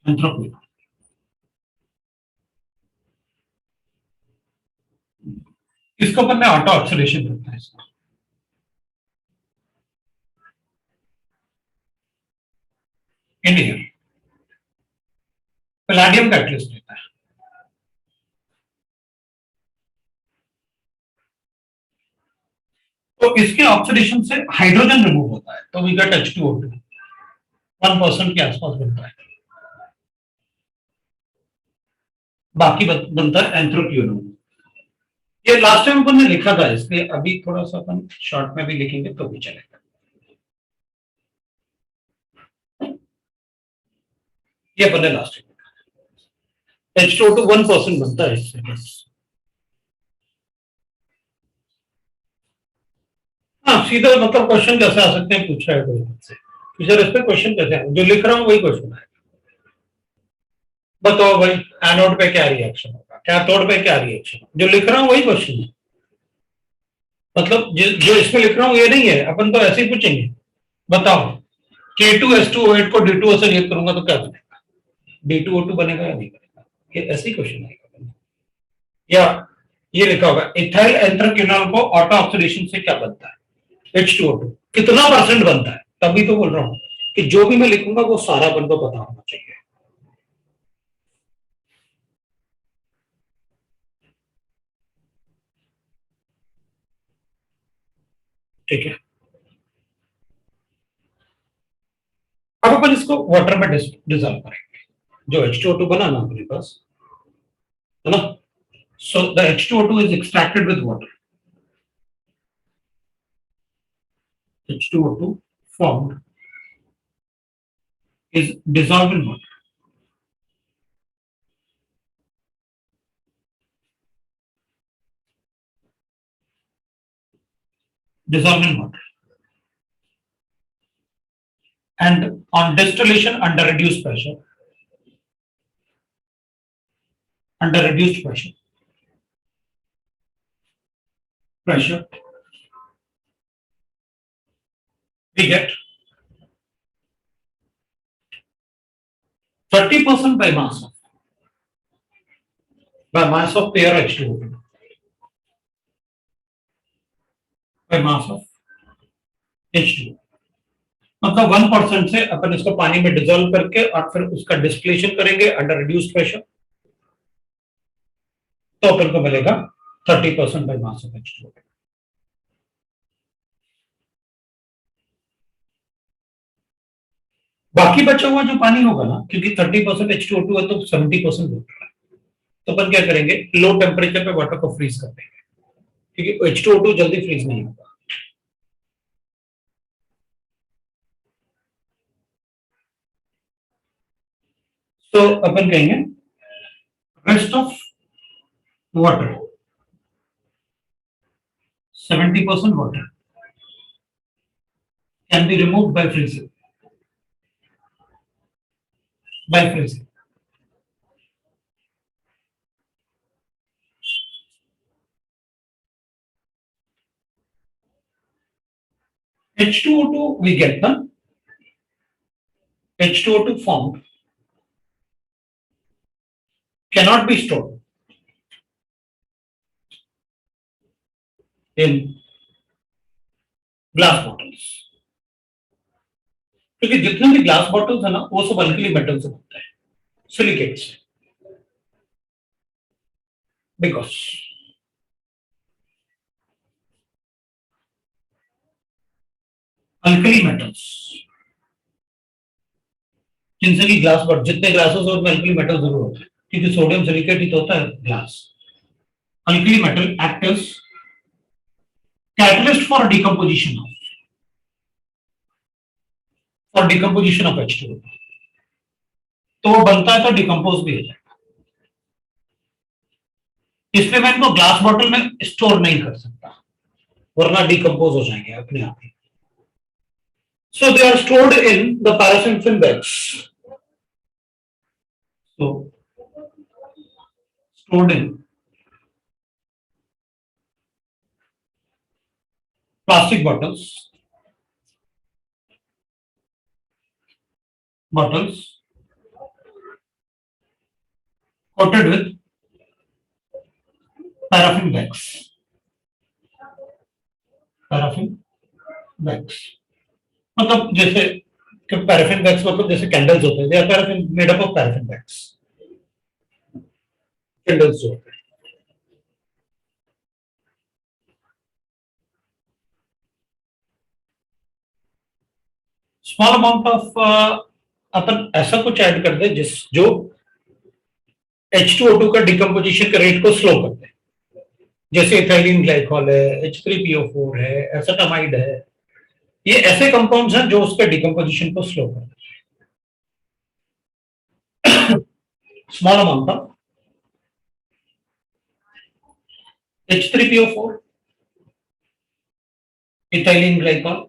एंथ्राक्विनोन। इसको अपन ने ऑटो ऑक्सीडेशन करता है इसका, इंडियन पैलेडियम कैटलिस्ट लेता है। तो इसके ऑक्सीडेशन से हाइड्रोजन रिमूव होता है, तो वी गेट H2O2, 1% के आसपास बनता है, बाकी बनता है एंथ्राक्विनोन। ये लास्ट टाइम अपन ने लिखा था, इसलिए अभी थोड़ा सा अपन शॉर्ट में भी लिखेंगे तो भी चलेगा। ये अपन ने लास्ट टाइम H2O2 1% बनता है इससे बस। हाँ, सीधा मतलब क्वेश्चन कैसे आ सकते हैं पूछ रहा है कोई मुझसे कि सर इस पे क्वेश्चन कैसे आए, जो लिख रहा हूँ वही क्वेश्चन है। बताओ भाई एनोड पे क्या रिएक्शन होगा, कैथोड पे क्या रिएक्शन, जो लिख रहा हूँ वही क्वेश्चन है। मतलब जो इसमें लिख रहा हूँ ये नहीं है, अपन तो ऐसे ही पूछेंगे बताओ K2S2O8 को D2O से रिएक्ट करूंगा तो क्या बनेगा, D2O2 बनेगा या नहीं बनेगा, ये ऐसे ही क्वेश्चन आएगा। या ये लिखा होगा इथाइल एंथ्राक्विनोन को ऑटो ऑक्सीडेशन से क्या बनता है, H2O2 कितना परसेंट बनता है। तभी तो बोल रहा हूँ कि जो भी मैं लिखूंगा वो सारा अपन को पता होना चाहिए। ठीक है, अब अपन इसको वाटर में डिसॉल्व करेंगे, जो H2O2 बना ना अपने पास, है ना। So the H2O2 is extracted with water, H2O2 formed is dissolved in water. Dissolved in water. And on distillation under reduced pressure, we get 30% by mass of pair H2O2 by mass of H2O। मतलब 1% से अपन इसको पानी में डिसॉल्व करके और फिर उसका डिस्टिलेशन करेंगे अंडर रिड्यूस्ड प्रेशर, तो अपन को मिलेगा 30% बाय मास ऑफ H2O। बाकी बचा हुआ जो पानी होगा ना, क्योंकि 30% H2O2 है तो 70% वाटर है, तो अपन क्या करेंगे, लो टेम्परेचर पे वाटर को फ्रीज कर देंगे, क्योंकि H2O2 जल्दी फ्रीज नहीं होगा। तो अपन कहेंगे rest of water 70% water can be removed by freezing. By freezing. H2O2 we get the H2O2 formed cannot be stored in glass bottles. क्योंकि जितने भी ग्लास बॉटल्स है ना वो सब अल्कली मेटल से बनते हैं, सिलिकेट्स, बिकॉज अल्कली मेटल्स जिनसे कि ग्लास बॉटल, जितने ग्लासेस हो उनमें अल्कली मेटल जरूर होता है, क्योंकि सोडियम सिलिकेट ही तो होता है glass. Alkali metal act as catalyst for decomposition of H2O, तो वो बनता है तो डिकम्पोज भी हो जाएगा, इसलिए मैं इनको ग्लास बॉटल में स्टोर नहीं कर सकता, वरना डिकम्पोज हो जाएंगे अपने आप ही। So they are stored in the paraffin fin bags, so stored in plastic bottles coated with paraffin bags, मतलब जैसे पैराफिन बैग्स मतलब जैसे कैंडल्स होते हैं, they are paraffin made up of paraffin bags, candles जो होते हैं। स्मॉल अमाउंट ऑफ अपन ऐसा कुछ ऐड कर दे जो H2O2 का डिकम्पोजिशन के रेट को स्लो कर दे, जैसे इथाइलिन ग्लाइकॉल है, H3PO4 है, एसेटामाइड है, ये ऐसे कंपाउंड्स हैं जो उसके डिकम्पोजिशन को स्लो कर दे। Small amount of H3PO4, ethylene glycol,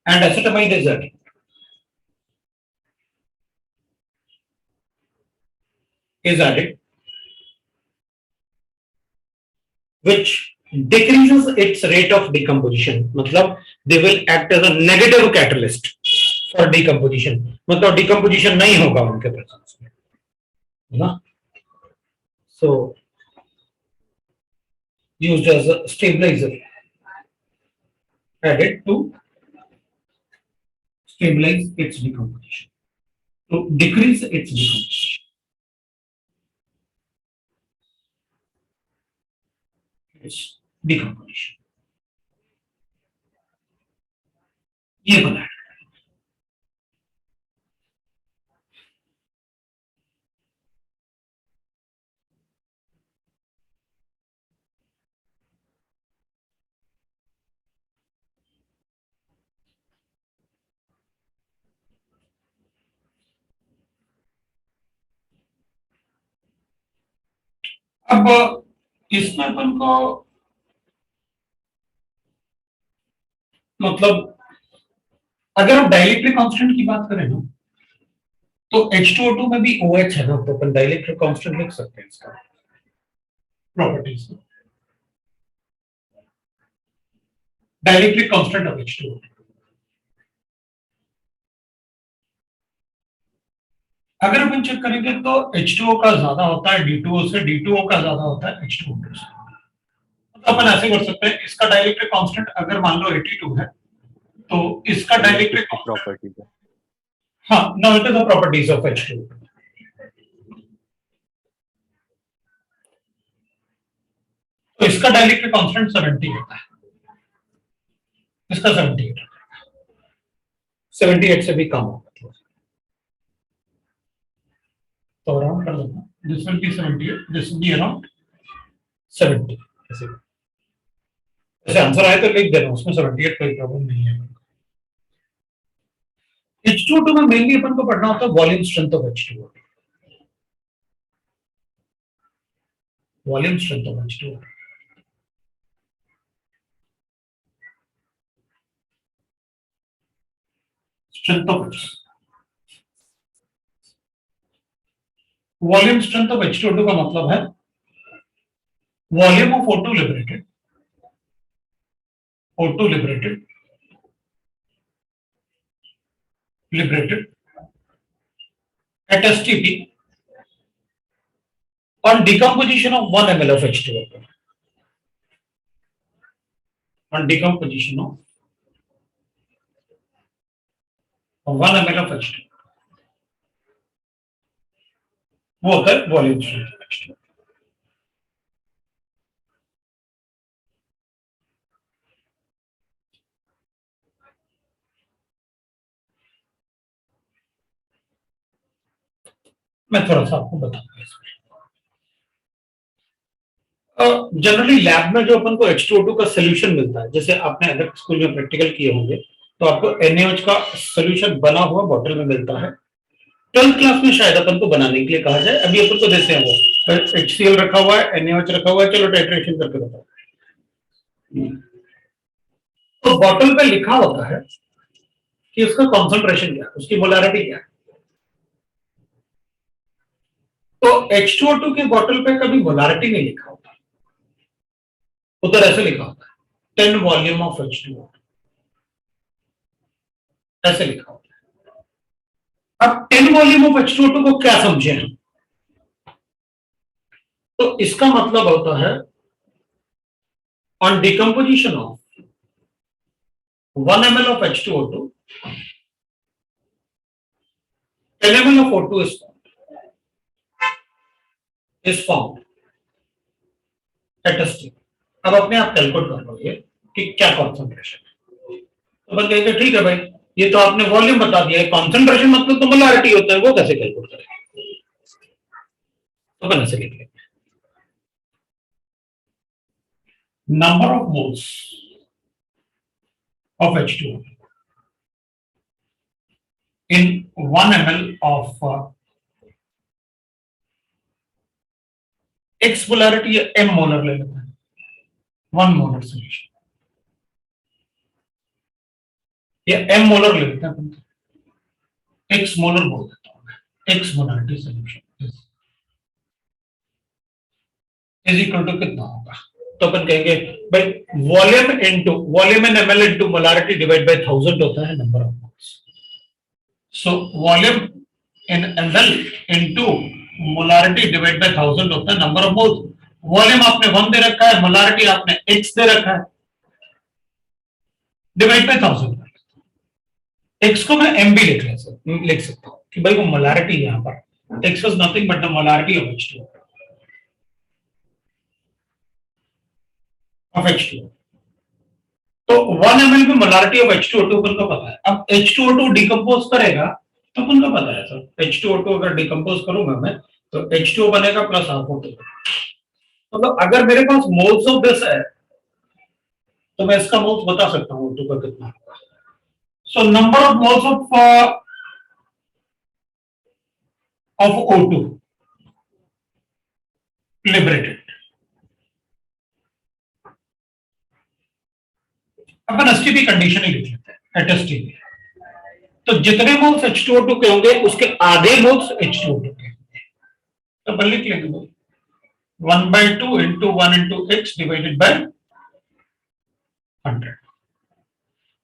and acetamide is added, which decreases its rate of decomposition, मतलब they will act as a negative catalyst for decomposition, मतलब decomposition नहीं होगा उनके प्रेजेंस में, है ना? So used as a stabilizer, added to stabilize its decomposition, to decrease its decomposition. Its decomposition. ये बनाया। अब इसमें अपन को मतलब अगर हम डाइलेक्ट्रिक कांस्टेंट की बात करें ना, तो H2O2 में भी OH है ना, तो अपन डाइलेक्ट्रिक कांस्टेंट लिख सकते हैं इसका properties, dielectric constant of H2O2। अगर अपन चेक करेंगे तो H2O का ज्यादा होता है D2O से, D2O का ज्यादा होता है H2O2 से, तो अपन ऐसे कर सकते हैं, इसका डाइलेक्ट्रिक कांस्टेंट अगर मान लो 82 है, तो इसका डाइलेक्ट्रिक
प्रॉपर्टी है।
हाँ, now it is the properties of H2O2. तो इसका डाइलेक्ट्रिक कांस्टेंट 70 होता है, इसका 78, 78 से भी कम होगा, तो अराउंड कर देना, this will be 78, this will be around 70। ऐसे आंसर आए तो लिख देना, उसमें 78 कोई प्रॉब्लम नहीं है। H2O2 में मेनली अपन को पढ़ना होता है volume strength of H2O2, volume strength of H2O2, strength of volume strength of H2O2 का मतलब है volume of O2 liberated, O2 liberated at STP on decomposition of 1 ml of H2O2, on decomposition of 1 ml of H2O2, वो होता है वॉल्यूम स्ट्रेंथ ऑफ H2O2। मैं थोड़ा सा आपको बताऊंगा इसमें। जनरली लैब में जो अपन को H2O2 का सोल्यूशन मिलता है, जैसे आपने अगर स्कूल में प्रैक्टिकल किए होंगे तो आपको NaOH का सोल्यूशन बना हुआ बोतल में मिलता है। 12th क्लास में शायद अपन को बनाने के लिए कहा जाए, अभी अपन को देते हैं वो HCl रखा हुआ है, NaOH रखा हुआ है, चलो टाइट्रेशन करके बताओ। तो बोतल पे लिखा होता है कि उसका कॉन्सेंट्रेशन क्या है, उसकी मोलारिटी क्या है। तो H2O2 के बोतल पे कभी मोलारिटी नहीं लिखा होता, उधर ऐसे लिखा होता है 10 वॉल्यूम ऑफ H2O2, ऐसे लिखा होता है। अब 10 वॉल्यूम ऑफ H2O2 को क्या समझे हम, तो इसका मतलब होता है on decomposition of 1 ml of H2O2, 10 ml of O2 is formed at a state। अब अपने आप कैलकुलेट कर लो ये कि क्या कॉन्सेंट्रेशन है, तो बन कहेंगे ठीक है भाई, ये तो आपने वॉल्यूम बता दिया है, कॉन्सेंट्रेशन मतलब तो मोलारिटी होता है, वो कैसे कैलकुलेट करें, तो अपन ऐसे लिख लेंगे number of moles of H2O in 1 ml of X molarity या M मोलर ले लेते हैं, 1 मोलर सोल्यूशन या M मोलर ले लेते हैं, X मोलर बोल देता हूं मैं, X molarity solution is equal to कितना होगा, तो अपन कहेंगे भाई volume into volume in ml into molarity divide by 1000 होता है number of moles. So volume in ml into molarity divide by 1000 होता है नंबर ऑफ मोल्स। वॉल्यूम आपने 1 दे रखा है, मोलारिटी आपने x दे रखा है, डिवाइड बाय 1000, x को मैं m भी लिख सकता हूं कि भाई वो मोलारिटी यहां पर x was nothing but the molarity of H2O of H2O। तो 1 ml में मोलारिटी ऑफ H2O2 अपन को पता है। अब H2O2 डिकम्पोज करेगा तो अपन को पता है सर, H2O2 अगर डिकम्पोज करूंगा मैं तो H2O बनेगा प्लस R4। मतलब अगर मेरे पास मोल्स ऑफ दिस है तो मैं इसका मोल्स बता सकता हूं O2 का कितना होगा। So number of moles of O2 liberated, अपन एसटीपी कंडीशन ही लिख लेते हैं एट एसटीपी। तो जितने मोल्स H2O2 के होंगे उसके आधे मोल्स H2O2 के होंगे, तो अपन लिख लेंगे 1/2 into 1 into x divided by 100।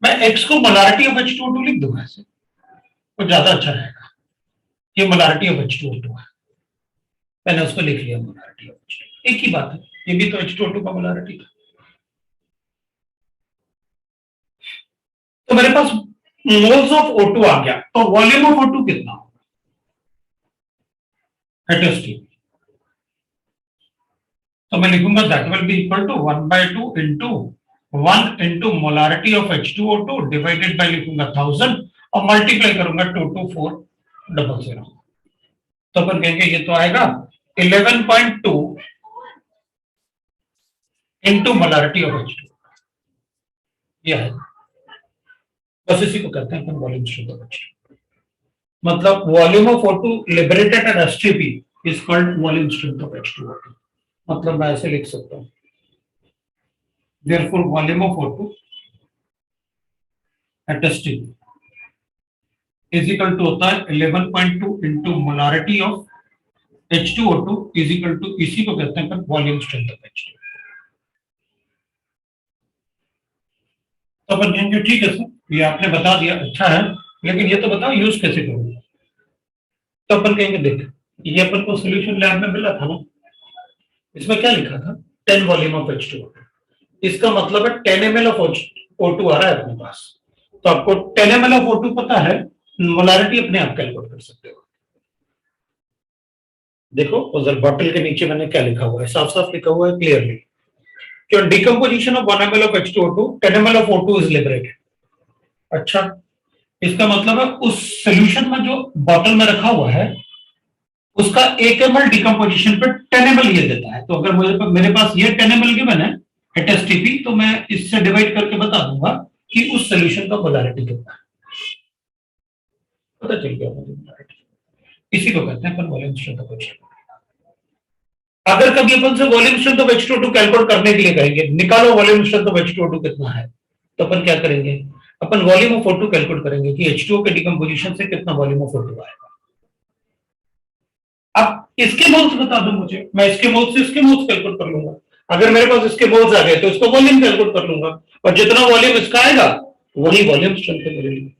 मैं x को मोलारिटी ऑफ H2O2 लिख दूंगा, ऐसे वो ज्यादा अच्छा रहेगा। ये मोलारिटी ऑफ H2O2 है, मैंने उसको लिख लिया मोलारिटी ऑफ H2O2, एक ही बात है, ये भी तो H2O2 का मोलारिटी था। तो मेरे पास मोल्स ऑफ O2 आ गया, तो वॉल्यूम ऑफ O2 कितना होगा एट एसटीपी, तो मैं लिखूंगा that will be equal to 1/2 into 1 into molarity of H2O2 divided by लिखूंगा 1000 और मल्टीप्लाई करूंगा 22400। तो अपन कहेंगे ये तो आएगा 11.2 इंटू मोलारिटी ऑफ H2। यह है, बस इसी को कहते हैं upon volume strength of H2। मतलब volume of O2 liberated at STP is called volume strength of H2O2। मतलब मैं ऐसे लिख सकता हूं, therefore volume of O2 at STP is equal to होता है 11.2 into molarity of H2O2 is equal to, इसी को कहते हैं upon volume strength of H2। तो अपन कहेंगे ठीक है सर, ये आपने बता दिया, अच्छा है, लेकिन ये तो बताओ यूज कैसे करोगे। तो अपन कहेंगे देख, ये अपन को सॉल्यूशन लैब में मिला था ना, इसमें क्या लिखा था 10 वॉल्यूम ऑफ H2O2, इसका मतलब है 10 ml ऑफ O2 आ रहा है अपने पास। तो आपको 10 ml ऑफ O2 पता है, मोलारिटी अपने आप कैलकुलेट कर सकते हो। देखो उधर बॉटल के नीचे मैंने क्या लिखा हुआ है, साफ साफ लिखा हुआ है clearly, decomposition of 1 ml of H2O2, 10 ml of O2 is liberated। अच्छा, इसका मतलब है उस सॉल्यूशन में जो बॉटल में रखा हुआ है उसका 1 ml डिकम्पोजिशन पे 10 ml ये देता है। तो अगर मेरे पास ये 10 ml गिवन है एट STP, तो मैं इससे डिवाइड करके बता दूंगा कि उस सॉल्यूशन का मोलारिटी कितना है, पता चल गया मुझे। इसी को कहते हैं upon volume strength of H2O2। अगर कभी अपन से volume strength of H2O2 calculate करने के लिए कहेंगे निकालो वॉल्यूम स्ट्रेंथ ऑफ H2O2 कितना है, तो अपन क्या करेंगे, upon volume of O2 calculate करेंगे कि H2O के डिकम्पोजिशन से कितना वॉल्यूम ऑफ O2 आएगा। अब इसके मोल्स बता दो मुझे, मैं इसके मोल्स से इसके मोल्स कैलकुलेट कर लूंगा। अगर मेरे पास इसके मोल्स आ गए तो इसका वॉल्यूम कैलकुलेट कर लूंगा, और जितना वॉल्यूम इसका आएगा वही वॉल्यूम स्ट्रेंथ है मेरे लिए।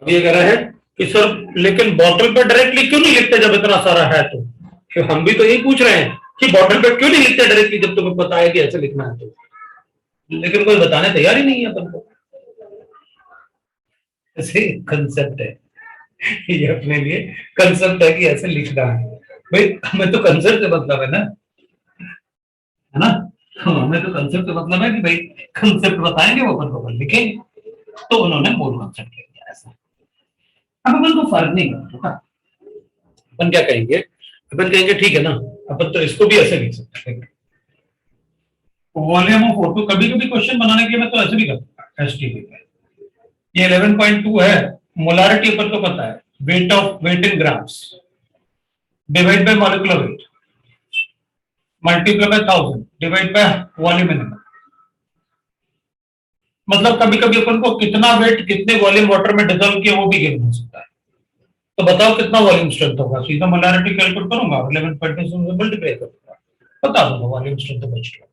ये कह रहा है कि सर लेकिन बॉटल पे डायरेक्टली क्यों नहीं लिखते जब इतना सारा है, तो फिर हम भी तो यही पूछ रहे हैं कि बॉटल पे क्यों नहीं लिखते डायरेक्टली जब तुम्हें पता है कि ऐसे लिखना है तो, लेकिन कोई बताने तैयार ही नहीं है अपन को। ऐसे कंसेप्ट है ये, अपने लिए कंसेप्ट है कि ऐसे लिखना है। भाई हमें तो कंसेप्ट से मतलब है ना, हमें तो कंसेप्ट से मतलब है कि भाई कंसेप्ट बताएंगे वो अपन को लिखेंगे, तो उन्होंने मूल कंसेप्ट ले लिया ऐसा। अब अपन को फर्क नहीं करता, अपन क्या कहेंगे, अपन कहेंगे ठीक है ना, अपन तो इसको भी ऐसे लिख सकते हैं, वॉल्यूम ऑफ O2। कभी कभी क्वेश्चन बनाने के लिए मैं तो ऐसे भी करता हूँ STP पे, ये 11.2 है, मोलारिटी अपन को पता है, weight in grams divide by molecular weight multiply by 1000 divide by volume in. मतलब कभी कभी अपन को कितना वेट कितने वॉल्यूम वाटर में डिसॉल्व किया वो भी गिवन हो सकता है। तो बताओ कितना वॉल्यूम स्ट्रेंथ होगा, सीधा मोलारिटी कैलकुलेट करूंगा, 11.2 से मल्टीप्लाई करूंगा, बता दूंगा वॉल्यूम स्ट्रेंथ ऑफ H2O।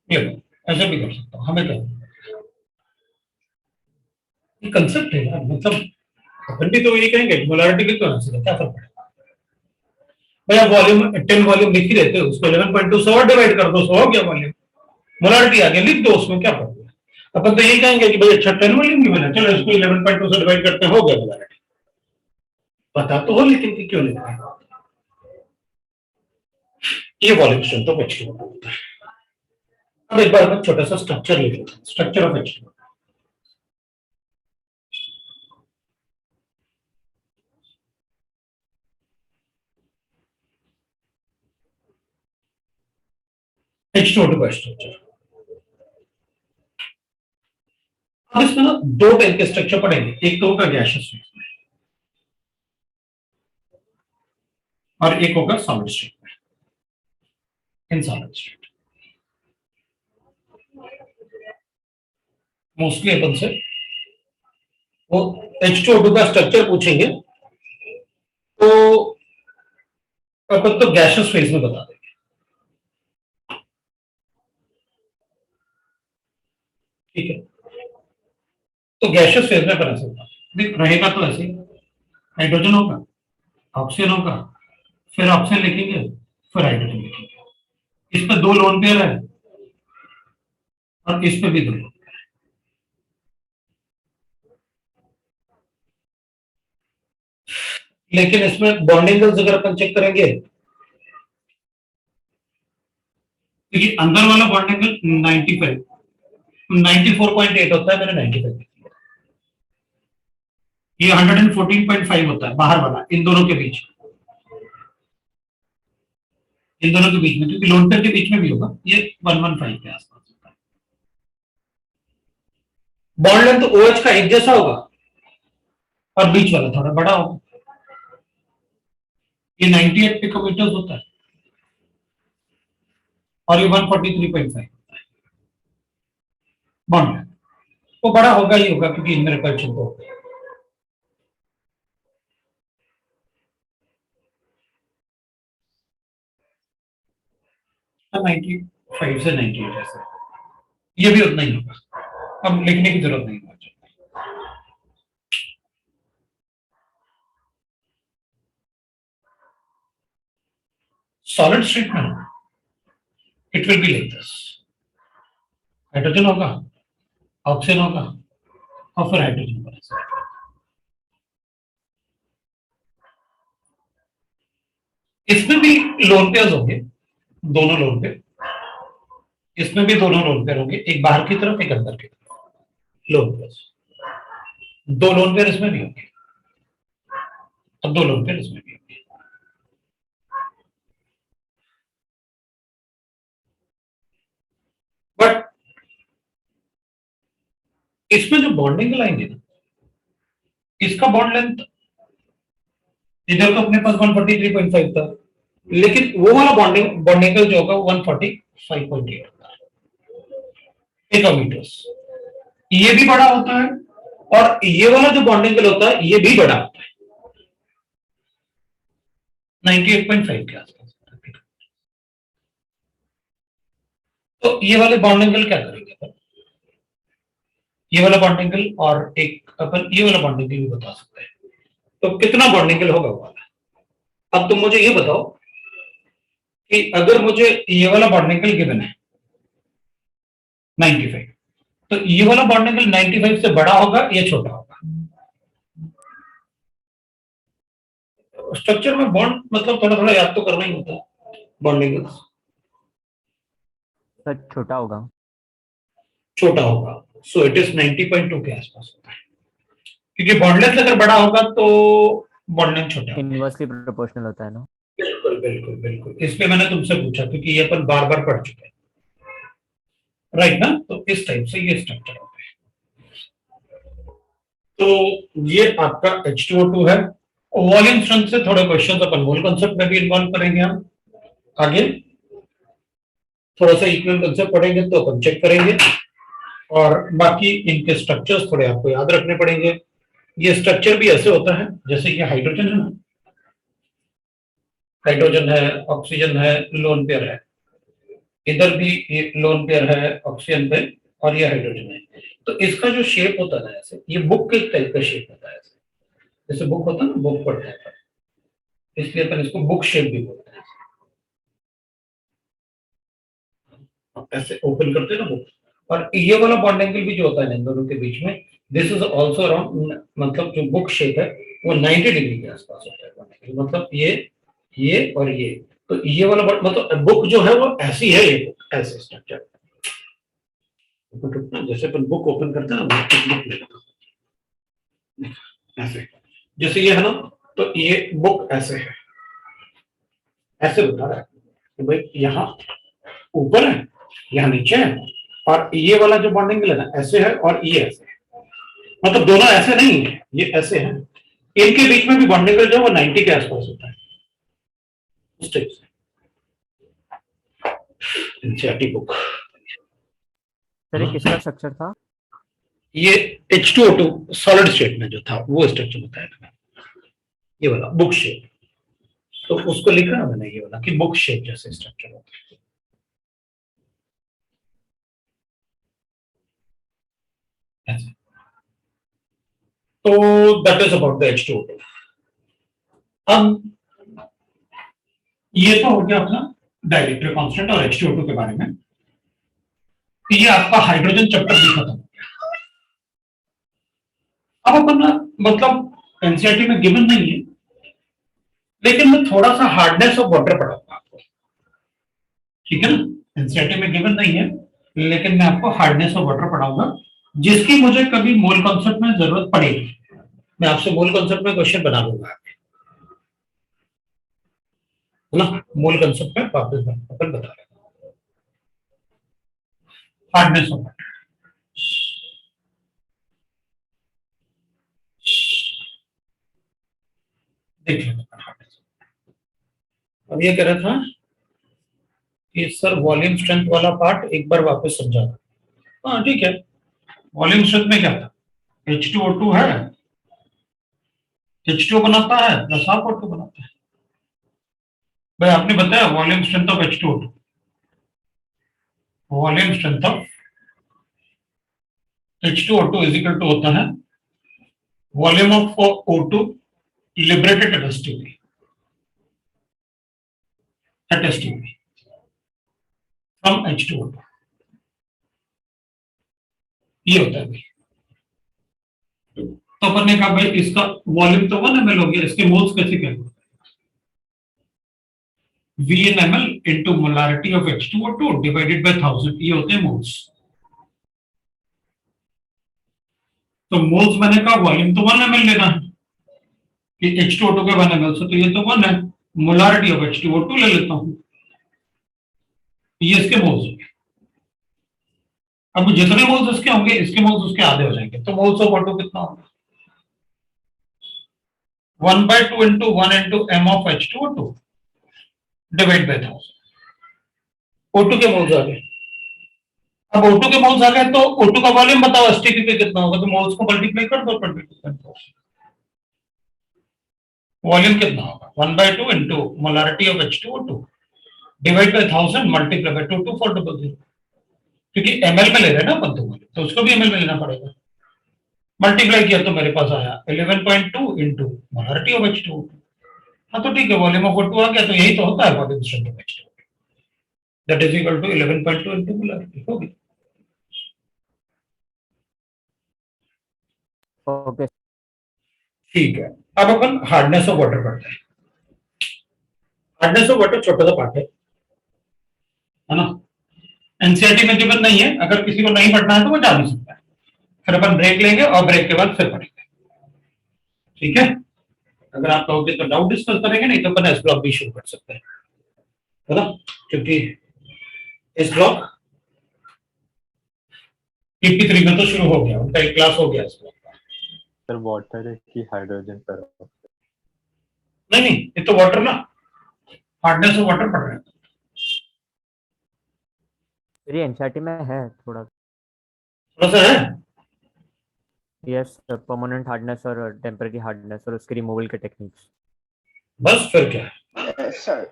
ये ऐसे भी कर सकता हूं, हमें क्या कंसेप्ट है यार, मतलब अपन भी तो यही कहेंगे मोलारिटी लिख दो ना सीधा, क्या फर्क पड़ेगा भैया। वॉल्यूम 10 वॉल्यूम लिख ही रहते हो, उसको 11.2 से और डिवाइड कर दो, 100 हो गया वॉल्यूम, मोलारिटी आ गया, लिख दो, उसमें क्या फर्क है। अपन तो यही कहेंगे कि भाई अच्छा 10 वॉल्यूम गिवन है, चलो इसको 11.2 से डिवाइड करते हो गया मोलारिटी, पता तो हो लेकिन कि क्यों लिख रहे हैं। ये वॉल्यूम स्ट्रेंथ ऑफ H2O होता है। अब एक बार छोटा सा स्ट्रक्चर लिख लेते हैं, स्ट्रक्चर ऑफ H2O। H2O2 का स्ट्रक्चर, अब इसमें ना दो टाइप के स्ट्रक्चर पढ़ेंगे, एक तो होगा गैसियस फेज में और एक होगा सॉलिड स्टेट में। इन सॉलिड स्टेट मोस्टली अपन से वो H2O2 का स्ट्रक्चर पूछेंगे, तो अपन तो गैसियस फेज में बता देंगे। ठीक है, तो गैसियस फेज में अपन ऐसे रहेगा, तो ऐसे हाइड्रोजन होगा, ऑक्सीजन होगा, फिर ऑक्सीजन लिखेंगे, फिर हाइड्रोजन लिखेंगे। इस पर 2 लोन पेयर है और इस पे भी 2 लोन। लेकिन इसमें बॉन्ड एंगल्स अगर अपन चेक करेंगे, क्योंकि अंदर वाला बॉन्ड एंगल 95 94.8 होता है, मैंने 95 लिया। ये 114.5 होता है बाहर वाला, इन दोनों के बीच, इन दोनों के बीच में, क्योंकि लोन पेयर के बीच में भी होगा, ये 115 के आसपास होता है। बॉन्ड लेंथ OH का एक जैसा होगा और बीच वाला थोड़ा बड़ा होगा। ये 98 पिकोमीटर होता है और ये 143.5 होता है बॉन्ड लेंथ। वो बड़ा होगा ही होगा क्योंकि इनमें रिपल्शन तो होगा। हाँ, 95 से 98 ऐसा, ये भी उतना ही होगा, अब लिखने की जरूरत नहीं होगा। सॉलिड स्टेट में it will be like this, hydrogen होगा, ऑक्सीजन होगा और फिर हाइड्रोजन होगा। इसमें भी लोन पेयर्स होंगे, दोनों लोन पेयर, इसमें भी दोनों लोन पेयर होंगे, एक बाहर की तरफ एक अंदर की तरफ लोन पेयर्स, दो लोन पेयर इसमें भी होंगे और दो लोन पेयर इसमें भी होंगे। बट इसमें जो बॉन्डिंग लाएंगे ना, इसका बॉन्ड लेंथ इधर तो अपने पास 143.5 था, लेकिन वो वाला बॉन्डिंग जो होगा 145.8 होता है पिकोमीटर्स। ये भी बड़ा होता है और ये वाला जो बॉन्डिंग होता है ये भी बड़ा होता है, 98.5 के आसपास। तो ये वाले बॉन्डिंग क्या करेंगे अपन, ये वाला बॉन्डिंग और एक अपन ये वाला बॉन्डिंग भी बता सकते हैं। तो कितना बॉन्डिंग होगा वो वाला। अब तुम मुझे ये बताओ कि अगर मुझे ये वाला बॉन्डिंग गिवन है 95, तो ये वाला बॉन्डिंग 95 से बड़ा होगा या छोटा होगा। स्ट्रक्चर में बॉन्ड मतलब थोड़ा थोड़ा याद तो करना ही होता है। बॉन्डिंग
सर छोटा होगा,
छोटा होगा, सो इट इज 90.2 के आसपास होता है, क्योंकि बॉन्डलेस अगर बड़ा होगा तो बॉन्डिंग छोटा होगा।
इनवर्सली प्रोपोर्शनल होता है ना।
बिल्कुल बिल्कुल बिल्कुल, इसलिए मैंने तुमसे पूछा क्योंकि ये अपन बार बार पढ़ चुके हैं, राइट ना। तो इस टाइप से ये स्ट्रक्चर होता है। तो ये आपका H2O2 है। वॉल्यूम स्ट्रेंथ से थोड़े क्वेश्चंस अपन मोल कांसेप्ट में भी इन्वॉल्व करेंगे हम आगे, थोड़ा सा इक्वल कांसेप्ट पढ़ेंगे तो अपन चेक करेंगे, और बाकी इनके स्ट्रक्चर्स थोड़े आपको याद रखने पड़ेंगे। ये स्ट्रक्चर भी ऐसे होता है जैसे कि हाइड्रोजन है ना, हाइड्रोजन है, ऑक्सीजन है, लोन पेयर है, इधर भी ये लोन पेयर है ऑक्सीजन पे और ये हाइड्रोजन है। तो इसका जो शेप होता है ऐसे, ये बुक के टाइप का शेप होता है, जैसे बुक होता है ना, बुक पढ़ते हैं, इसलिए अपन इसको बुक शेप भी बोलते हैं। ऐसे ओपन करते हैं ना बुक। और ये वाला बॉन्ड एंगल भी जो होता है इन दोनों के बीच में, दिस इज आल्सो अराउंड, मतलब जो बुक शेप है वो 90 डिग्री के आसपास होता है बॉन्ड एंगल, मतलब ये और ये। तो ये वाला मतलब बुक जो है वो ऐसी है, ये बुक ऐसे स्ट्रक्चर, जैसे अपन बुक ओपन करते हैं ना, बुक लेता ऐसे, जैसे ये है ना, तो ये बुक ऐसे है, ऐसे बता रहा है कि भाई यहाँ ऊपर है, यहाँ नीचे है, और ये वाला जो बॉन्डिंग है ना ऐसे है और ये ऐसे है, मतलब दोनों ऐसे नहीं है, ये ऐसे है। इनके बीच में भी बॉन्डिंग जो है वो 90 के आसपास होता है, उस टाइप से। NCERT book.
सर ये किसका स्ट्रक्चर था?
ये H2O2 सॉलिड स्टेट में जो था वो स्ट्रक्चर बताया था, ये वाला बुक शेप। तो उसको लिखा ना मैंने, ये वाला कि बुक शेप जैसे स्ट्रक्चर होता है। ऐसे। तो that is about the H2O2। अब ये तो हो गया अपना डाइलेक्ट्रिक कांस्टेंट और H2O2 के बारे में। ये आपका हाइड्रोजन चैप्टर भी खत्म हो गया। अब अपन मतलब एनसीईआरटी में गिवन नहीं है, लेकिन मैं थोड़ा सा हार्डनेस ऑफ वाटर पढ़ाऊंगा आपको, ठीक है ना। एनसीईआरटी में गिवन नहीं है, लेकिन मैं आपको हार्डनेस ऑफ वाटर पढ़ाऊंगा, जिसकी मुझे कभी मोल कॉन्सेप्ट में जरूरत पड़ेगी, मैं आपसे मोल कॉन्सेप्ट में क्वेश्चन बना लूंगा, है ना। मोल कॉन्सेप्ट में वापस अपन बता रहे हैं हार्डनेस ऑफ वाटर। देख लेंगे हार्डनेस। अब ये कह रहा था कि सर वॉल्यूम स्ट्रेंथ वाला पार्ट एक बार वापस समझा दो। हाँ ठीक है, वॉल्यूम स्ट्रेंथ में क्या था, H2O2 है, H2O बनाता है प्लस हाफ O2 बनाता है। भाई आपने बताया volume strength of H2O2, volume strength of H2O2 is equal to होता है volume of O2 liberated at STP from H2O2, ये होता है भाई। तो अपन ने कहा भाई इसका वॉल्यूम तो 1 ml हो गया, इसके मोल्स कैसे calculate, VN ml into molarity of H2O2 divided by 1000, ये होते हैं मोल्स। तो मोल्स मैंने कहा वॉल्यूम तो 1 ml लेना है कि H2O2 के 1 ml से, तो ये तो 1 है, मोलारिटी ऑफ H2O2 ले लेता हूं, ये इसके मोल्स होंगे। अब जितने मोल्स इसके होंगे, इसके मोल्स उसके आधे हो जाएंगे, तो मोल्स ऑफ O2 कितना होगा, 1/2 into 1 into m of H2O2 divide by 1000। O2 के मोल्स आ गए। अब O2 के मोल्स आ गए तो O2 का वॉल्यूम बताओ STP पे कितना होगा, तो मोल्स को मल्टीप्लाई कर दो 20%। वॉल्यूम कितना होगा 1/2 into molarity of H2O2 divide by 1000 multiply by 22400, क्योंकि ml में ले रहे हैं ना अपन तो उसको भी ml में लेना पड़ेगा। मल्टीप्लाई किया तो मेरे पास आया 11.2 into मोलारिटी ऑफ H2O2। हाँ तो ठीक है, वॉल्यूम ऑफ O2 आ गया, तो यही तो होता है volume strength of H2O2, that is equal to 11.2 into molarity, हो गया।
ओके
ठीक है, अब अपन हार्डनेस ऑफ वाटर पढ़ते हैं। हार्डनेस ऑफ वाटर छोटा सा पार्ट है ना, एनसीईआरटी में गिवन नहीं है, अगर किसी को नहीं पढ़ना है तो वो जा भी सकता है, फिर अपन ब्रेक लेंगे और ब्रेक के बाद फिर पढ़ेंगे, ठीक है। अगर आप कहोगे तो डाउट डिस्कस करेंगे, नहीं तो अपन एस ब्लॉक भी शुरू कर सकते हैं, है ना, क्योंकि इस ब्लॉक PP3 में तो शुरू हो गया, उनका एक क्लास हो गया इस ब्लॉक का।
सर वाटर है कि हाइड्रोजन पर
नहीं ये तो वाटर ना, हार्डनेस ऑफ वाटर पढ़ रहे हैं।
मेरी एनसीईआरटी में है थोड़ा
सा है,
यस, परमानेंट हार्डनेस और टेम्परेरी हार्डनेस और उसके रिमूवल के टेक्निक्स।
बस फिर क्या है,
Yes, sir.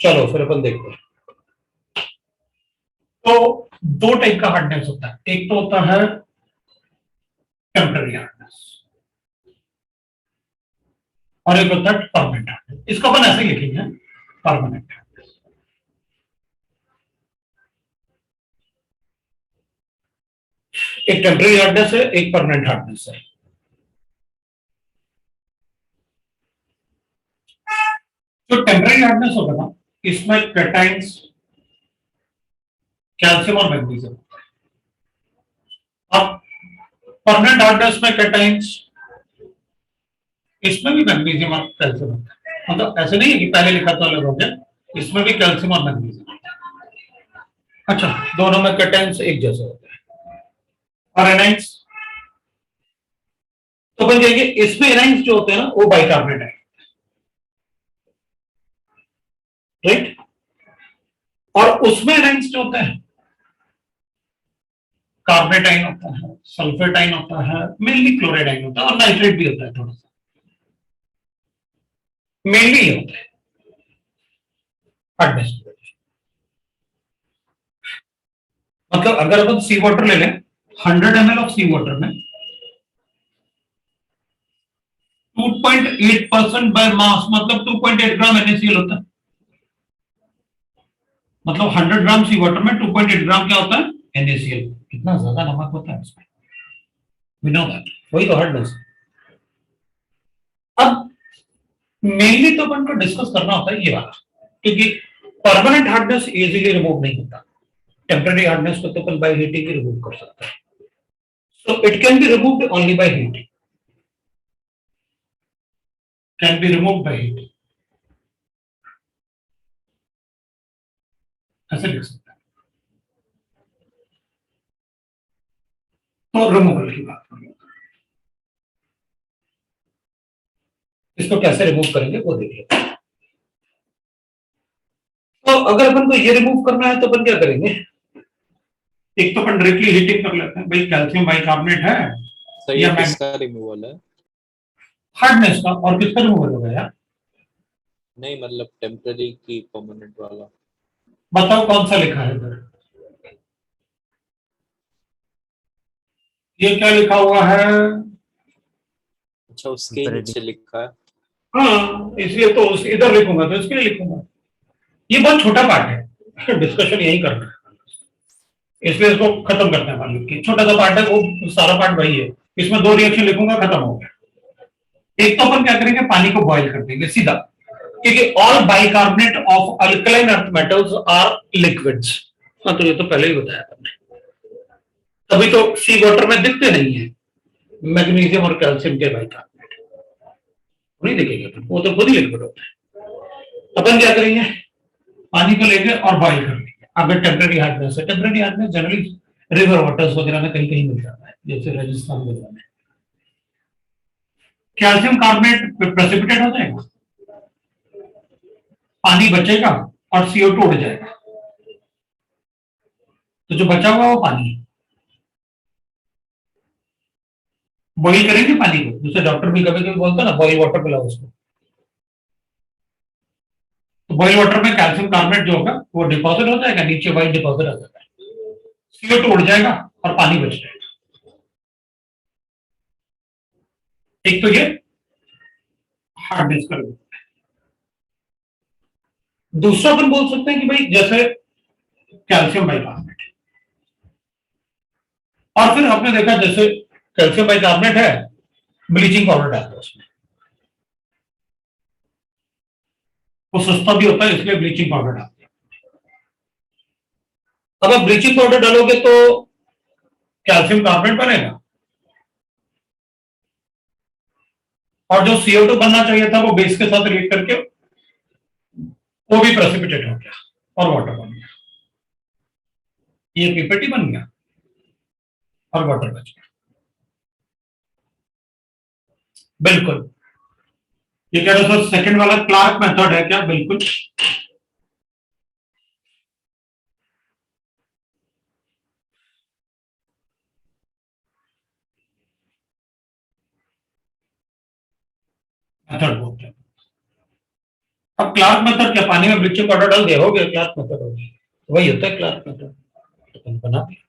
चलो फिर अपन देखते हैं। तो दो टाइप का हार्डनेस होता है, एक तो होता है टेम्पररी हार्डनेस और एक होता है परमानेंट हार्डनेस। इसको अपन ऐसे लिखेंगे परमानेंट हार्डनेस। एक टेम्पररी हार्डनेस है, एक परमानेंट हार्डनेस है। जो टेम्पररी हार्डनेस होगा ना, इसमें कैटाइंस कैल्शियम और मैग्नीशियम। अब परमानेंट हार्डनेस में कैटाइंस, इसमें भी मैग्नीशियम और कैल्शियम होता है, मतलब ऐसे नहीं है कि पहले लिखा था अलग हो गया, इसमें भी कैल्शियम और मैग्नीशियम होता है। अच्छा, दोनों में कैटाइंस एक जैसे होते हैं। और एनाइंस तो बन जाएंगे, इसमें एनाइंस जो होते हैं ना वो बाइकार्बोनेट है, राइट, और उसमें एनाइंस जो होते हैं कार्बेटाइन होता है, सल्फेटाइन होता है, मेनली क्लोराइडाइन होता है और नाइट्रेट भी होता है थोड़ा सा, मेनली ये होता है हार्डनेस। मतलब अगर अपन सी वाटर ले लें, 100 ml ऑफ सी वाटर में 2.8% बाय मास, मतलब 2.8 ग्राम NaCl होता है। मतलब 100 ग्राम सी वाटर में 2.8 ग्राम क्या होता है NaCl। कितना ज्यादा नमक होता है उसमें, we know that, वही तो हार्डनेस। अब मेनली तो अपन को डिस्कस करना होता है ये वाला, क्योंकि परमानेंट हार्डनेस इजीली रिमूव नहीं होता, टेम्पररी हार्डनेस को तो अपन बाय हीटिंग ही रिमूव कर सकते हैं। So it can be removed only by heating, can be removed by heating, ऐसे लिख सकते हैं। तो रिमूवल की बात करें, इसको कैसे रिमूव करेंगे वो देखिए। तो अगर अपन को ये रिमूव करना है तो अपन क्या करेंगे, एक तो अपन डायरेक्टली हीटिंग कर लेते हैं, भाई कैल्शियम बाइकार्बोनेट है
सर
या
ये किसका रिमूवल है?
हार्डनेस का, और किसका रिमूवल होगा यार,
नहीं मतलब टेम्पररी की परमानेंट वाला।
बताओ कौन सा लिखा है इधर, ये क्या लिखा हुआ है?
अच्छा उसके ही नीचे लिखा है।
हाँ इसलिए तो इधर लिखूंगा तो इसके लिए लिखूंगा, ये बहुत छोटा पार्ट है, डिस्कशन यही करना है, इसलिए इसको खत्म करते हैं। मान लो कि छोटा सा पार्ट है, वो सारा पार्ट वही है, इसमें 2 रिएक्शन लिखूंगा, खत्म हो गया। एक तो अपन क्या करेंगे, पानी को बॉईल कर देंगे सीधा, क्योंकि all bicarbonate of alkaline earth metals are liquids. हाँ तो ये तो पहले ही बताया तुमने, तभी तो सी वाटर में दिखते नहीं है मैग्नीशियम और कैल्शियम के बाइकार्बोनेट, नहीं दिखेंगे अपन, वो तो खुद ही लिक्विड होता है। अपन क्या करेंगे, पानी को लेंगे और बॉईल कर लेंगे। अगर टेम्पररी हार्डनेस है, temporary hardness generally river waters वगैरह में कहीं कहीं मिल जाता है, जैसे राजस्थान वगैरह में। कैल्शियम कार्बोनेट प्रेसिपिटेट हो जाएगा, पानी बचेगा और CO2 उड़ जाएगा, तो जो बचा हुआ वो पानी है। बॉईल करेंगे पानी को, जैसे डॉक्टर भी कभी कभी बोलता है ना बॉईल वाटर पिलाओ उसको, तो बॉईल वाटर में कैल्शियम कार्बोनेट जो होगा वो डिपॉजिट हो जाएगा, नीचे वाइट डिपॉजिट आ जाता है, CO2 उड़ जाएगा और पानी बच जाएगा। एक तो ये हार्डनेस कर देता है। दूसरा अपन बोल सकते हैं कि भाई जैसे कैल्शियम बाइकार्बोनेट, और फिर आपने देखा जैसे कैल्शियम बाइकार्बोनेट है, ब्लीचिंग पाउडर डालते हैं उसमें, वो सस्ता भी होता है इसलिए ब्लीचिंग पाउडर डालते हैं। अब आप ब्लीचिंग पाउडर डालोगे तो कैल्शियम कार्बोनेट बनेगा, और जो CO2 बनना चाहिए था वो बेस के साथ रिएक्ट करके वो भी प्रेसिपिटेट हो गया और वाटर बन गया, ये पीपीटी बन गया और वाटर बच गया। बिल्कुल, ये कह रहे सर सेकंड वाला क्लार्क मेथड है क्या? बिल्कुल, मेथड बोलते हैं। अब क्लार्क मेथड क्या, पानी में ब्लीचिंग पाउडर डाल दिया, हो गया क्लार्क मेथड, हो गया, वही होता है क्लार्क मेथड, तो बना दिया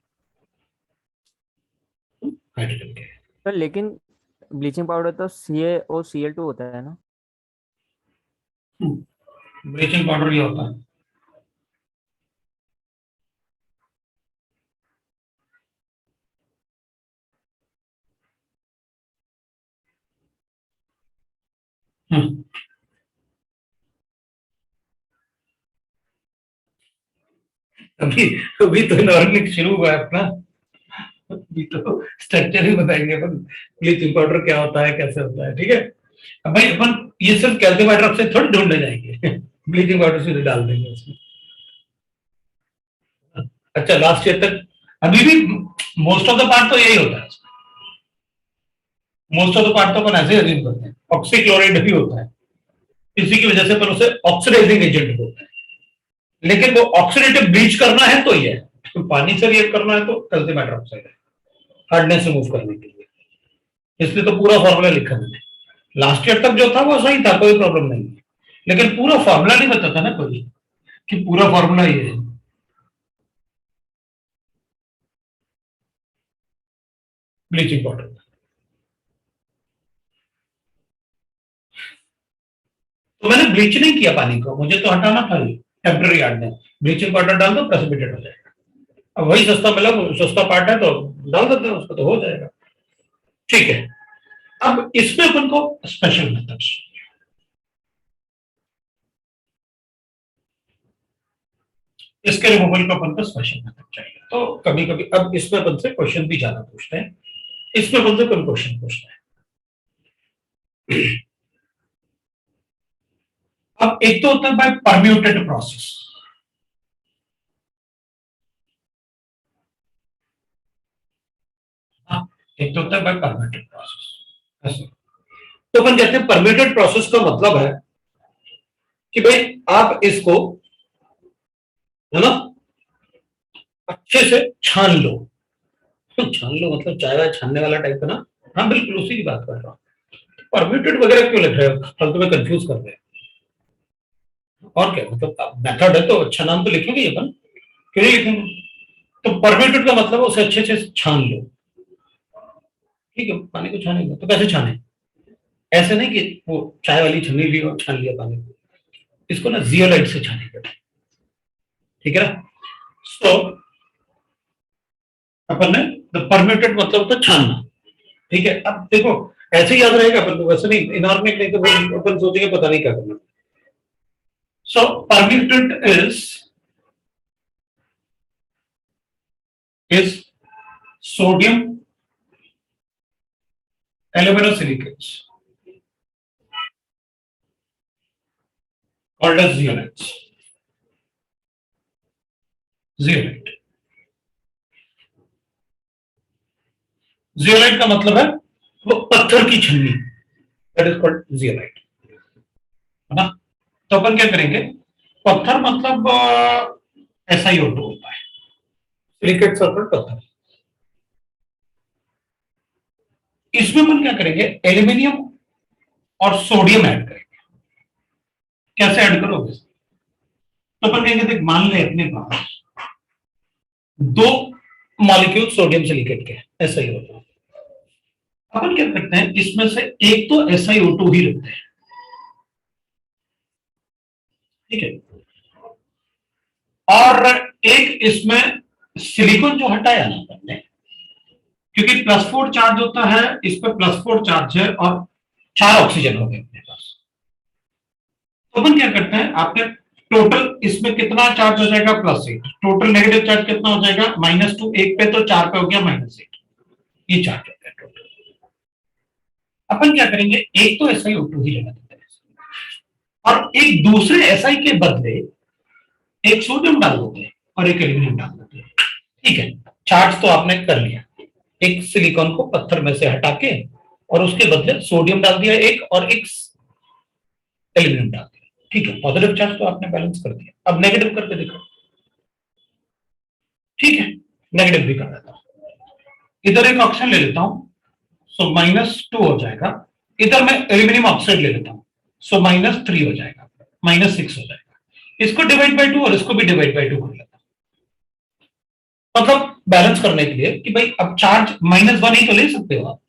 हाइड्रोजन के।
तो लेकिन ब्लीचिंग पाउडर तो CaOCl2 होता है ना?
ब्लीचिंग पाउडर ये होता है, अभी अभी तो इनऑर्गेनिक शुरू हुआ है अपना, अभी तो स्ट्रक्चर ही बताएंगे अपन, ब्लीचिंग पाउडर क्या होता है, कैसे होता है, ठीक है। अब भाई अपन ये सिर्फ कैल्शियम हाइड्रोक्साइड थोड़ी ढूंढने जाएंगे, ब्लीचिंग पाउडर सीधे डाल देंगे उसमें। अच्छा लास्ट ईयर तक अभी भी मोस्ट ऑफ द पार्ट तो यही होता है, मोस्ट ऑफ द पार्ट तो अपन ऐसे अज्यूम करते हैं, ऑक्सीक्लोराइड भी होता है, इसी की वजह से अपन उसे ऑक्सीडाइजिंग एजेंट बोलते हैं। लेकिन वो ऑक्सीडेटिव ब्लीच करना है तो ये है, पानी से रिएक्ट करना है तो कैल्शियम हाइड्रोक्साइड है, हार्डनेस रिमूव करने के लिए, इसलिए तो पूरा फॉर्मूला लिखा मैंने। लास्ट ईयर तक जो था वो सही था, कोई प्रॉब्लम नहीं है, लेकिन पूरा फॉर्मूला नहीं बताता ना कोई कि पूरा फॉर्मूला ये है। ब्लीचिंग पाउडर तो मैंने ब्लीच नहीं किया पानी को, मुझे तो हटाना था, टेम्पररी हार्डनेस, ब्लीचिंग पाउडर डाल दो प्रेसिपिटेट हो जाएगा। अब वही सस्ता मिला, सस्ता पार्ट है तो डाल देते हैं उसको, तो हो जाएगा, ठीक है। अब इसमें अपन को स्पेशल मेथड्स, इसके रिमूवल का अपन को स्पेशल मेथड चाहिए। तो कभी कभी अब इसमें अपन से क्वेश्चन भी ज्यादा पूछते हैं, इसमें अपन से कम क्वेश्चन पूछते हैं। अब एक तो होता है बाय परम्यूटेड प्रोसेस, एक तो होता है बाय परम्यूटेड प्रोसेस। ऐसे तो अपन कहते हैं परम्यूटेड प्रोसेस का मतलब है कि भाई आप इसको, है ना, अच्छे से छान लो। तो छान लो मतलब चाय वाय छानने वाला टाइप है ना। हाँ बिल्कुल उसी की बात कर रहा हूँ। परम्यूटेड वगैरह क्यों लिख रहे हो, फालतू में कंफ्यूज कर रहे हैं। और क्या मतलब मेथड है तो अच्छा नाम तो लिखेंगे ही अपन, क्यों नहीं लिखेंगे। तो परम्यूटेड का मतलब है उसे अच्छे से छान लो। ठीक है, पानी को छानेंगे तो कैसे छाने, ऐसे नहीं कि वो चाय वाली छन्नी ली और छान लिया पानी को, इसको ना जियोलाइट से छानेंगे। ठीक है ना। सो अपन ने परम्यूटेड मतलब तो छानना। ठीक है, अब देखो ऐसे ही याद रहेगा अपन को, वैसे नहीं इनऑर्गेनिक नहीं तो अपन सोचेंगे पता नहीं क्या करना। So permutit is sodium aluminosilicates called as zeolites. Zeolite, zeolite का मतलब है वो पत्थर की छन्नी, that is called zeolite, है ना। तो अपन क्या करेंगे, पत्थर मतलब SiO2 होता है, सिलिकेट सल्फर पत्थर। इसमें अपन क्या करेंगे, एल्यूमिनियम और सोडियम ऐड करेंगे। कैसे ऐड करोगे, तो अपन कहेंगे देख मान ले अपने पास 2 मॉलिक्यूल सोडियम सिलिकेट के SiO2, अपन क्या करते हैं इसमें से एक तो SiO2 ही रखते हैं। ठीक है, और एक इसमें सिलिकॉन जो हटाया ना अपन ने, क्योंकि +4 चार्ज होता है, इस पर +4 चार्ज है और 4 ऑक्सीजन हो गए अपने पास। तो अपन क्या करते हैं, आपने टोटल इसमें कितना चार्ज हो जाएगा, +8, टोटल नेगेटिव चार्ज कितना हो जाएगा, -2, 1 पे तो 4 पे हो गया -8, ये चार्ज हो गया टोटल। अपन क्या करेंगे, एक तो SiO2 ही लगा देते हैं और एक दूसरे Si के बदले एक सोडियम डाल देते हैं और एक एल्यूमिनियम डाल देते हैं। ठीक है, चार्ज तो आपने कर लिया, एक सिलिकॉन को पत्थर में से हटा के और उसके बदले सोडियम डाल दिया एक और एक एल्यूमिनियम डाल दिया। ठीक है, पॉजिटिव चार्ज तो आपने बैलेंस कर दिया। अब नेगेटिव करके देखो। ठीक है, नेगेटिव भी कर देता हूं, इधर एक ऑक्सीजन ले लेता हूं, सो -2 हो जाएगा। इधर मैं एल्यूमिनियम ऑक्साइड ले लेता हूं, सो -3 हो जाएगा, -6 हो जाएगा। इसको डिवाइड बाय 2 और इसको भी डिवाइड बाय 2 कर लेता हूं, मतलब बैलेंस करने के लिए कि भाई अब चार्ज -1 ही तो ले सकते हो आप,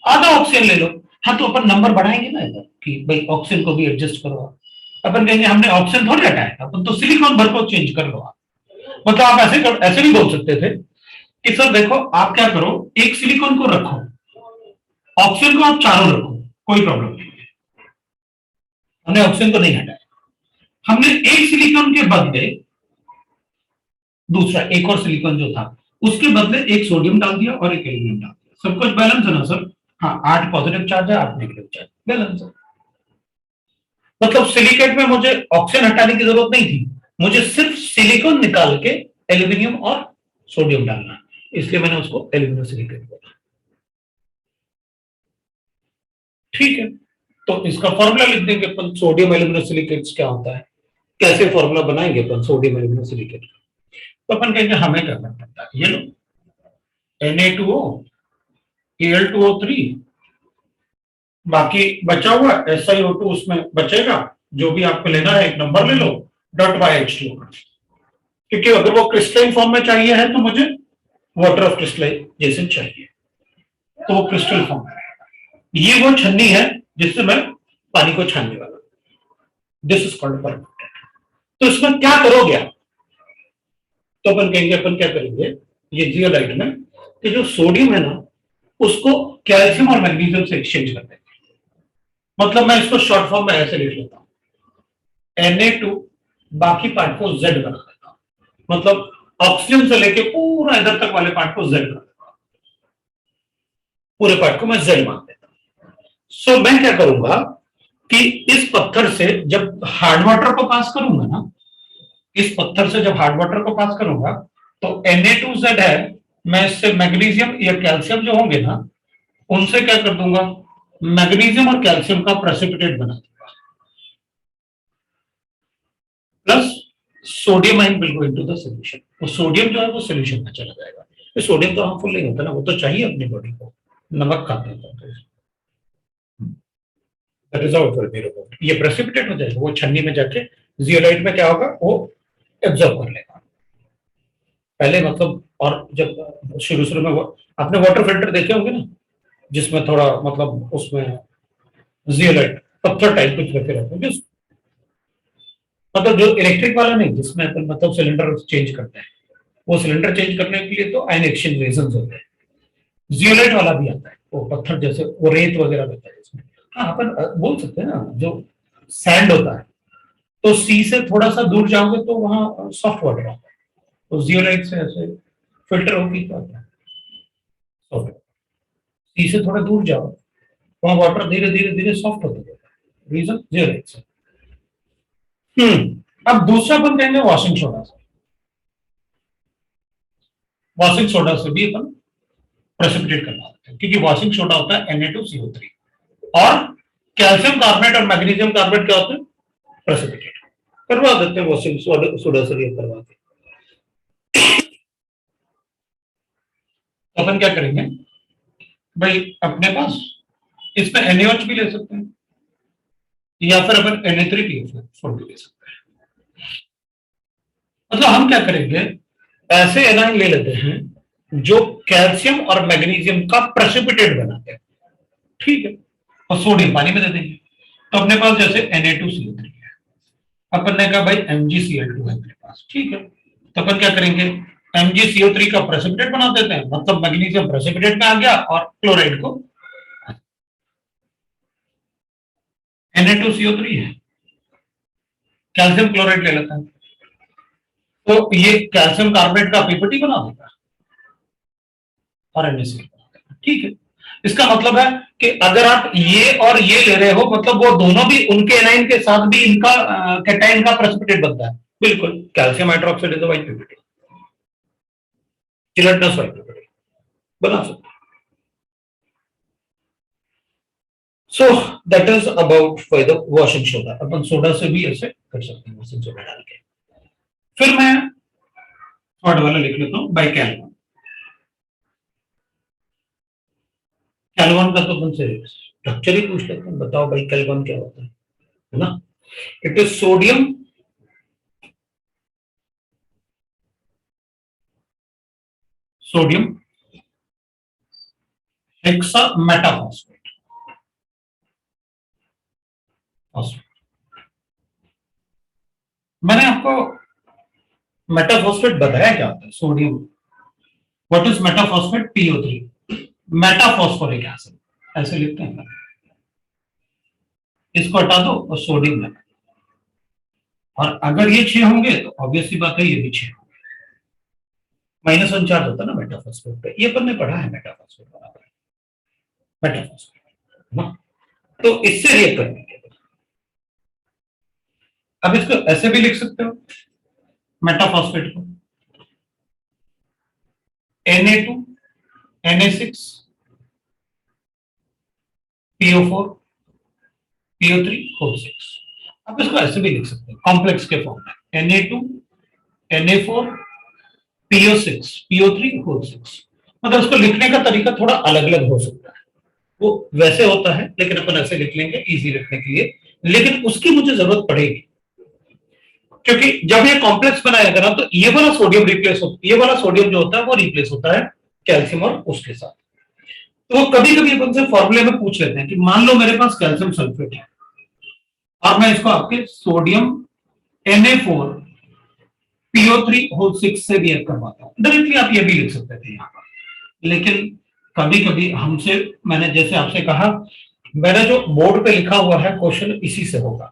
आधा ऑक्सीजन ले लो। हाँ तो अपन नंबर बढ़ाएंगे ना इधर कि भाई ऑक्सीजन को भी एडजस्ट करो। अपन कहेंगे हमने ऑक्सीजन थोड़ी हटाया, अपन तो सिलिकॉन भर को चेंज कर लो आप। मतलब आप ऐसे भी बोल सकते थे कि सर देखो आप क्या करो, एक सिलिकॉन को रखो, ऑक्सीजन को आप चारों रखो, कोई प्रॉब्लम नहीं है। हमने ऑक्सीजन को नहीं हटाया, हमने एक सिलिकॉन के बदले दूसरा एक और सिलिकॉन जो था उसके बदले एक सोडियम डाल दिया और एक एल्यूमिनियम डाल दिया। सब कुछ बैलेंस है ना सर? हाँ, 8 पॉजिटिव चार्ज है, 8 नेगेटिव चार्ज, बैलेंस है। मतलब सिलिकेट में मुझे ऑक्सीजन हटाने की जरूरत नहीं थी, मुझे सिर्फ सिलिकॉन निकाल के एल्यूमिनियम और सोडियम डालना, इसलिए मैंने उसको एल्यूमिनियम सिलिकेट बोला। ठीक है, तो इसका फॉर्मूला लिख देंगे अपन, सोडियम एल्यूमिनियम सिलिकेट्स क्या होता है, कैसे फॉर्मूला बनाएंगे अपन सोडियम एल्यूमिनियम सिलिकेट। तो अपन कहेंगे हमें क्या करना पड़ता है, ये लो Na2O Al2O3, बाकी बचा हुआ SiO2 उसमें बचेगा, जो भी आपको लेना है एक नंबर ले लो, .H2O, क्योंकि अगर वो क्रिस्टलाइन फॉर्म में चाहिए है तो मुझे वाटर ऑफ क्रिस्टलाइजेशन चाहिए, तो वो क्रिस्टल फॉर्म में रहेगा। ये वो छन्नी है जिससे मैं पानी को छानने वाला, दिस इज कॉल्ड परम्यूटेड। तो इसमें क्या करोगे आप, तो अपन कहेंगे अपन क्या करेंगे, ये जियोलाइट में कि जो सोडियम है ना उसको कैल्शियम और मैग्नीशियम से एक्सचेंज कर देंगे। मतलब मैं इसको शॉर्ट फॉर्म में ऐसे लिख लेता हूं, Na2, बाकी पार्ट को Z बना देता हूं, मतलब ऑक्सीजन से लेके पूरा इधर तक वाले पार्ट को जेड कर देता हूं, पूरे पार्ट को मैं जेड मान देता हूं। सो मैं क्या करूंगा कि इस पत्थर से जब हार्ड वाटर को पास करूंगा ना, इस पत्थर से जब हार्ड वाटर को पास करूंगा तो Na2Z है, मैं इससे मैग्नीशियम या कैल्शियम जो होंगे ना उनसे क्या कर दूंगा, मैग्नीशियम और कैल्शियम का प्रेसिपिटेट बना दूंगा, plus sodium ion will go into the solution. तो सोडियम जो है वो सॉल्यूशन में चला जाएगा। तो सोडियम तो हार्मफुल नहीं होता ना, वो तो चाहिए अपनी बॉडी को, नमक खाते हैं तो that is how it will be removed. ये प्रेसिपिटेट हो जाएगा, वो छन्नी में जाके जियोलाइट में क्या होगा, वो एब्जॉर्ब कर लेगा पहले, मतलब। और जब शुरू में आपने वाटर फिल्टर देखे होंगे ना, जिसमें थोड़ा मतलब उसमें जियोलाइट पत्थर टाइप कुछ रखे रहते हैं, मतलब जो इलेक्ट्रिक वाला नहीं, जिसमें अपन मतलब सिलेंडर चेंज करते हैं, वो सिलेंडर चेंज करने के लिए तो आयन एक्सचेंज रेजन्स होते हैं। जियोलाइट वाला भी आता है, वो पत्थर जैसे वो रेत वगैरह रहता है इसमें। हाँ, अपन बोल सकते हैं ना, जो सैंड होता है तो सी से थोड़ा सा दूर जाओगे तो वहां सॉफ्ट वाटर आता है, तो जियोलाइट से ऐसे फिल्टर होगी तो आता है सॉफ्ट। सी से थोड़ा दूर जाओ, वहां वाटर धीरे धीरे धीरे सॉफ्ट होता जाता है, रीजन जियोलाइट से। अब दूसरा अपन कहेंगे वॉशिंग सोडा से। वॉशिंग सोडा से भी अपन प्रेसिपिटेट करना होता है, क्योंकि वॉशिंग सोडा होता है Na2CO3 और कैल्शियम कार्बोनेट और मैग्नीशियम कार्बोनेट क्या होते हैं, प्रेसिपिटेट। करवा देते हैं वॉशिंग सोडा से भी करवा देते। अपन क्या करेंगे भाई, अपने पास इसमें NaOH भी ले सकते हैं या फिर अपन Na3PO4 भी ले सकते हैं। मतलब हम क्या करेंगे, ऐसे एनाइन ले लेते हैं जो कैल्शियम और मैग्नीशियम का प्रेसिपिटेट बनाते हैं, ठीक है, और सोडियम पानी में दे देंगे। तो अपने पास जैसे Na2CO3 है, अपन ने कहा भाई MgCl2 है मेरे पास, ठीक है, तो अपन क्या करेंगे, MgCO3 का प्रेसिपिटेट बना देते हैं, मतलब मैग्नीशियम प्रेसिपिटेट में आ गया और क्लोराइड को Na2CO3 है, कैल्शियम क्लोराइड ले लेता है, तो ये कैल्शियम कार्बोनेट का पीपीटी बना देगा और NaCl बना देगा, ठीक है। इसका मतलब है कि अगर आप ये और ये ले रहे हो, मतलब वो दोनों भी उनके एनाइन के साथ भी इनका कैटाइन का प्रेसिपिटेट बनता है, बिल्कुल। Calcium hydroxide is a white PPT, gelatinous white PPT बना सकते हैं। So that is about for the washing soda. Upon soda से भी ऐसे कर सकते हैं, वॉशिंग सोडा डाल के। फिर मैं थर्ड वाला लिख लेता हूं, बाइकैलवन। कैलवन का तो अपन से स्ट्रक्चर ही पूछ लेते हैं, बताओ भाई कैलवन क्या होता है ना। It is sodium hexa metaphosphate. मैंने आपको मेटाफॉस्फेट बताया क्या होता है, sodium. What is metaphosphate? PO3, metaphosphoric acid, ऐसे लिखते हैं ना। इसको हटा दो और सोडियम लगा, और अगर ये 6 होंगे तो ऑब्वियसली बात है ये भी 6 होंगे। -1 चार्ज होता है ना मेटाफॉस्फेट पे, ये अपन ने पढ़ा है मेटाफॉस्फेट बराबर है मेटाफॉस्फेट ना। तो इससे रिएक्ट करने के बाद अब इसको ऐसे भी लिख सकते हो, मेटाफॉस्फेट को Na2 Na6 PO4 PO3 O6। आप इसको ऐसे भी लिख सकते हैं कॉम्प्लेक्स के फॉर्म में, Na2 Na4 PO6 PO3 O6। मतलब इसको लिखने का तरीका थोड़ा अलग अलग हो सकता है, वो वैसे होता है, लेकिन अपन ऐसे लिख लेंगे इजी रखने के लिए। लेकिन उसकी मुझे जरूरत पड़ेगी, क्योंकि जब ये कॉम्प्लेक्स बनाएगा ना तो ये वाला सोडियम रिप्लेस होता है, ये वाला सोडियम जो होता है वो रिप्लेस होता है कैल्शियम और उसके साथ। तो वो कभी कभी अपन से फॉर्मूले में पूछ लेते हैं कि मान लो मेरे पास कैल्शियम सल्फेट है और मैं इसको आपके सोडियम Na4 PO3 O6 से रिएक्ट करवाता हूं। डायरेक्टली आप ये भी लिख सकते थे यहाँ पर, लेकिन कभी कभी हमसे, मैंने जैसे आपसे कहा, मैंने जो बोर्ड पे लिखा हुआ है क्वेश्चन इसी से होगा,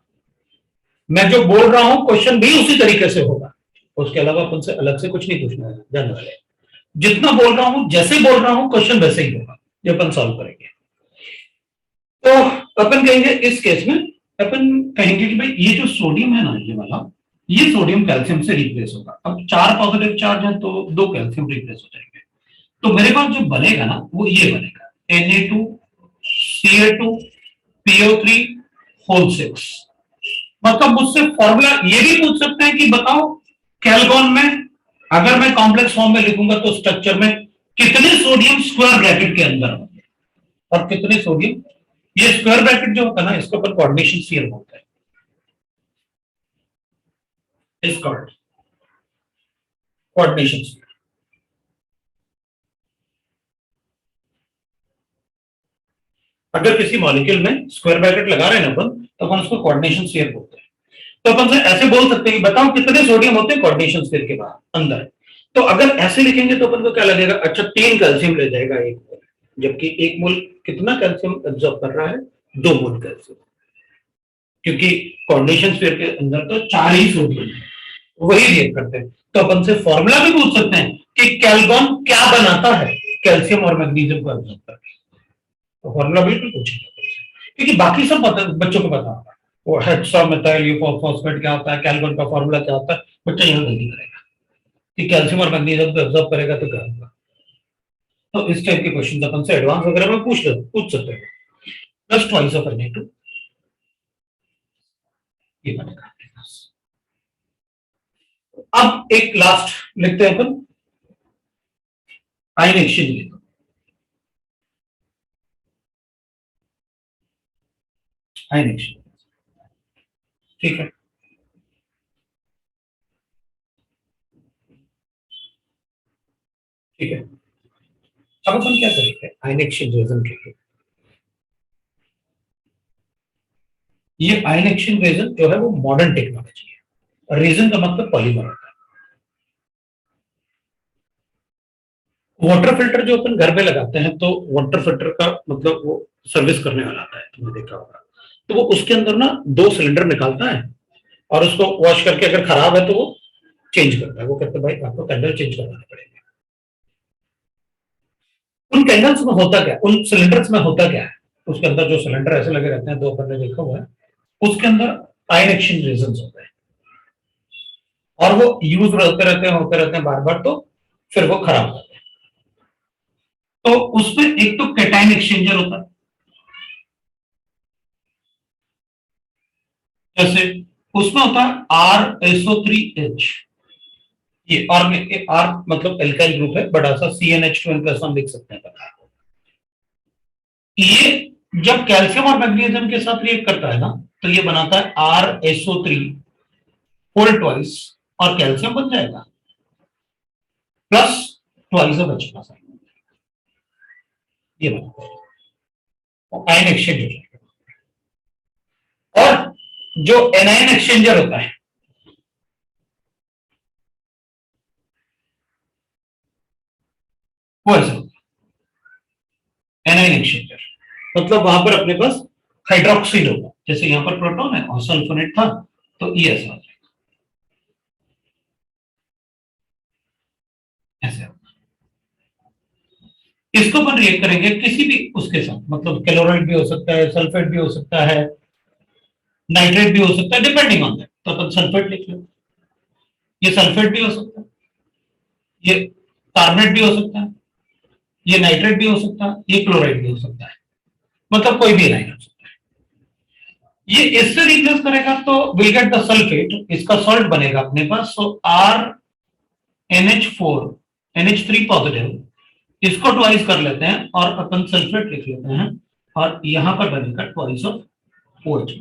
मैं जो बोल रहा हूं क्वेश्चन भी उसी तरीके से होगा। उसके अलावा अपन से अलग से कुछ नहीं पूछना है जानने वाले। जितना बोल रहा हूं जैसे बोल रहा हूं क्वेश्चन वैसे ही होगा जो अपन सॉल्व करेंगे। तो अपन कहेंगे इस केस में अपन कहेंगे कि भाई ये जो सोडियम है ना ये वाला, ये सोडियम कैल्शियम से रिप्लेस होगा। अब 4 पॉजिटिव चार्ज है तो 2 कैल्शियम रिप्लेस हो जाएंगे। तो मेरे पास जो बनेगा ना वो ये बनेगा Na2Ca2PO3 होल 6। मतलब मुझसे फॉर्मूला ये भी पूछ सकते हैं कि बताओ कैल्गोन में अगर मैं कॉम्प्लेक्स फॉर्म में लिखूंगा तो स्ट्रक्चर में कितने सोडियम स्क्वायर ब्रैकेट के अंदर होंगे और कितने सोडियम, ये स्क्वायर ब्रैकेट जो होता है ना इसको अपन कोऑर्डिनेशन स्फीयर बोलते हैं। Is called coordination sphere. अगर किसी मॉलिक्यूल में स्क्वायर ब्रैकेट लगा रहे हैं अपन तो अपन उसको कोऑर्डिनेशन स्फीयर बोलते हैं। तो अपन से ऐसे बोल सकते हैं कि बताओ कितने सोडियम होते हैं कोऑर्डिनेशन स्फीयर के बाहर अंदर। तो अगर ऐसे लिखेंगे तो अपन को क्या लगेगा, अच्छा 3 कैल्शियम ले जाएगा एक मोल, जबकि 1 मोल कितना कैल्शियम एब्जॉर्ब कर रहा है, 2 मोल कैल्शियम, क्योंकि कोऑर्डिनेशन स्फीयर के अंदर तो 4 ही सोडियम है, वही रिएक्ट करते हैं। तो अपन से फॉर्मूला भी पूछ सकते हैं कि कैल्गोन क्या बनाता है कैल्शियम और मैग्नीशियम को एब्जॉर्ब करके, तो फॉर्मूला बिल्कुल पूछेगा, क्योंकि बाकी सब बच्चों को पता होगा वो हेक्सामेथाइल यूफॉस्फेट क्या होता है, कैल्गोन का फॉर्मूला क्या होता है, बच्चा यहां गलती करेगा कि कैल्शियम और मैग्नीशियम को एब्जॉर्ब करेगा तो क्या होगा। तो इस टाइप के क्वेश्चन अपन से एडवांस वगैरह में पूछ सकते हैं। प्लस ट्वाइस ऑफ Na2 ये बनेगा आपके पास। अब एक लास्ट लिखते हैं अपन आयन एक्सचेंज लिखो। आयन एक्सचेंज ठीक है। ठीक है, अब अपन क्या करेंगे आयन एक्सचेंज रेजन के लिए। ये आयन एक्सचेंज रेजन जो है वो मॉडर्न टेक्नोलॉजी है। रेजन का मतलब पॉलीमर होता है। वाटर फिल्टर जो अपन घर में लगाते हैं तो वाटर फिल्टर का मतलब वो सर्विस करने वाला आता है, तुमने देखा होगा। तो वो उसके अंदर ना 2 सिलेंडर निकालता है और उसको वॉश करके अगर खराब है तो वो चेंज करता है। वो कहते हैं भाई आपको कैंडल चेंज करवाना पड़ेगा। उन कैंडल्स में होता क्या, उन सिलेंडर्स में होता क्या है, उसके अंदर जो सिलेंडर ऐसे लगे रहते हैं 2 अपन ने देखा हुआ है, उसके अंदर आयन एक्सचेंज रेजन्स होते हैं और वो यूज होते रहते हैं बार बार, तो फिर वो खराब हो जाते हैं। तो उसमें एक तो कैटायन एक्सचेंजर होता है, जैसे उसमें होता है RSO3H, ये और में R मतलब एल्काइल ग्रुप है बड़ा सा, CnH2n+1 लिख सकते हैं। ये जब कैल्शियम और मैग्नीशियम के साथ रिएक्ट करता है ना तो ये बनाता है RSO3 होल ट्वाइस और कैल्शियम बन जाएगा प्लस ट्वाइस ऑफ H+, ये बनाता है आयन एक्सचेंज हो जाएगा। और जो एनायन एक्सचेंजर होता है वो ऐसा होता है एनायन एक्सचेंजर, मतलब वहां पर अपने पास हाइड्रोक्सिल होगा, जैसे यहां पर प्रोटॉन है और सल्फोनेट था तो ये ऐसा हो जाएगा, ऐसे होगा। इसको अपन रिएक्ट करेंगे किसी भी उसके साथ, मतलब क्लोराइड भी हो सकता है, सल्फेट भी हो सकता है, नाइट्रेट भी हो सकता है, डिपेंडिंग ऑन दैट। तो अपन सल्फेट लिख लो, ये सल्फेट भी हो सकता है, ये कार्बोनेट भी हो सकता है, ये नाइट्रेट भी हो सकता है, ये क्लोराइड भी हो सकता है, मतलब कोई भी एनायन हो सकता है। ये इससे रिप्लेस करेगा तो विल गेट द सल्फेट, इसका सॉल्ट बनेगा अपने पास, सो RNH4 NH3 पॉजिटिव, इसको ट्वाइस कर लेते हैं और अपन सल्फेट लिख लेते हैं और यहां पर बनेगा ट्वाइस ऑफ OH-।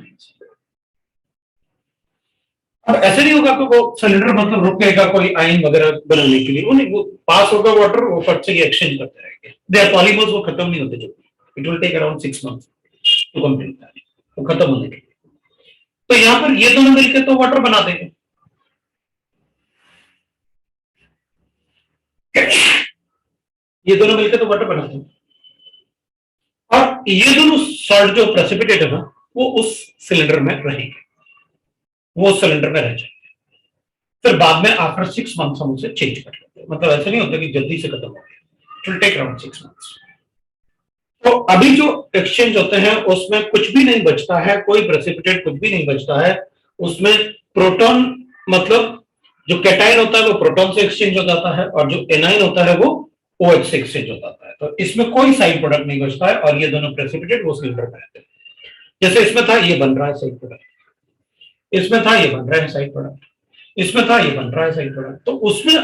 अब ऐसे नहीं होगा कि वो सिलेंडर मतलब रुकेगा कोई आयन वगैरह बनाने के लिए, वो नहीं, वो पास होगा वाटर, वो फट से एक्सचेंज करते रहेंगे। दे आर पॉलीमर्स, वो खत्म नहीं होते, जो it will take around 6 months to complete, वो खत्म होने के लिए। तो यहां पर ये दोनों मिलकर तो वाटर बना देंगे, ये दोनों मिलकर तो वाटर बनाते हैं और ये दोनों सॉल्ट जो प्रेसिपिटेट है ना वो उस सिलेंडर में रहेंगे, वो सिलेंडर में रह जाएंगे। फिर बाद में आफ्टर 6 मंथ्स हम उसे चेंज कर लेते हैं। मतलब ऐसा नहीं होता कि जल्दी से खत्म हो गया, it will take around 6 months. तो अभी जो एक्सचेंज होते हैं उसमें कुछ भी नहीं बचता है, कोई प्रेसिपिटेट कुछ भी नहीं बचता है। उसमें प्रोटॉन मतलब जो कैटायन होता है वो प्रोटॉन से एक्सचेंज हो जाता है और जो एनायन होता है वो OH से एक्सचेंज हो जाता है। तो इसमें कोई साइड प्रोडक्ट नहीं बचता है और ये दोनों प्रेसिपिटेट वो सिलेंडर में रहते हैं। जैसे इसमें था ये बन रहा है साइड प्रोडक्ट, इसमें था ये बन रहा है साइड प्रोडक्ट, इसमें था ये बन रहा है साइड प्रोडक्ट। तो उसमें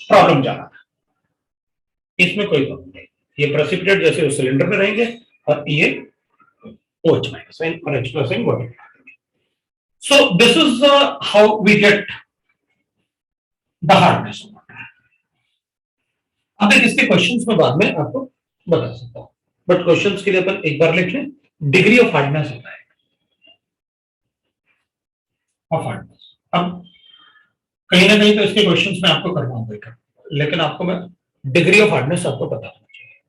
प्रॉब्लम जा रहा था, इसमें कोई प्रॉब्लम नहीं। ये प्रेसिपिटेट जैसे उस सिलेंडर में रहेंगे और ये OH माइनस और H plus water. So this is how we get the hardness of water. अब एक इसके क्वेश्चंस में बाद में आपको बता सकता हूं, बट क्वेश्चंस के लिए अपन एक बार लिख लें। डिग्री ऑफ हार्डनेस होता है ऑफ हार्डनेस। अब कहीं ना कहीं तो इसके क्वेश्चंस में आपको करना होगा, लेकिन आपको मैं डिग्री ऑफ हार्डनेस आपको पता होना चाहिए।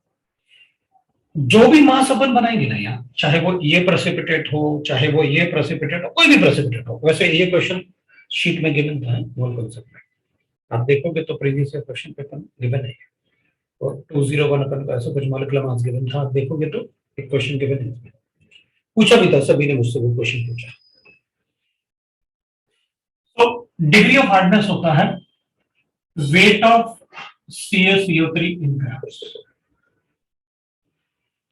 जो भी मास अपन बनाएंगे ना यहाँ, चाहे वो ये प्रेसिपिटेट हो, चाहे वो ये प्रेसिपिटेट हो, कोई भी प्रेसिपिटेट हो। वैसे ये क्वेश्चन शीट में गिवन था मोल कॉन्सेप्ट में, आप देखोगे तो previous year question paper given है और 201 अपन का ऐसा कुछ मॉलिक्यूलर मास गिवन था। आप देखोगे तो एक क्वेश्चन गिवन है इसमें, पूछा भी था, सभी ने मुझसे वो क्वेश्चन पूछा। तो डिग्री ऑफ हार्डनेस होता है weight of CaCO3 in grams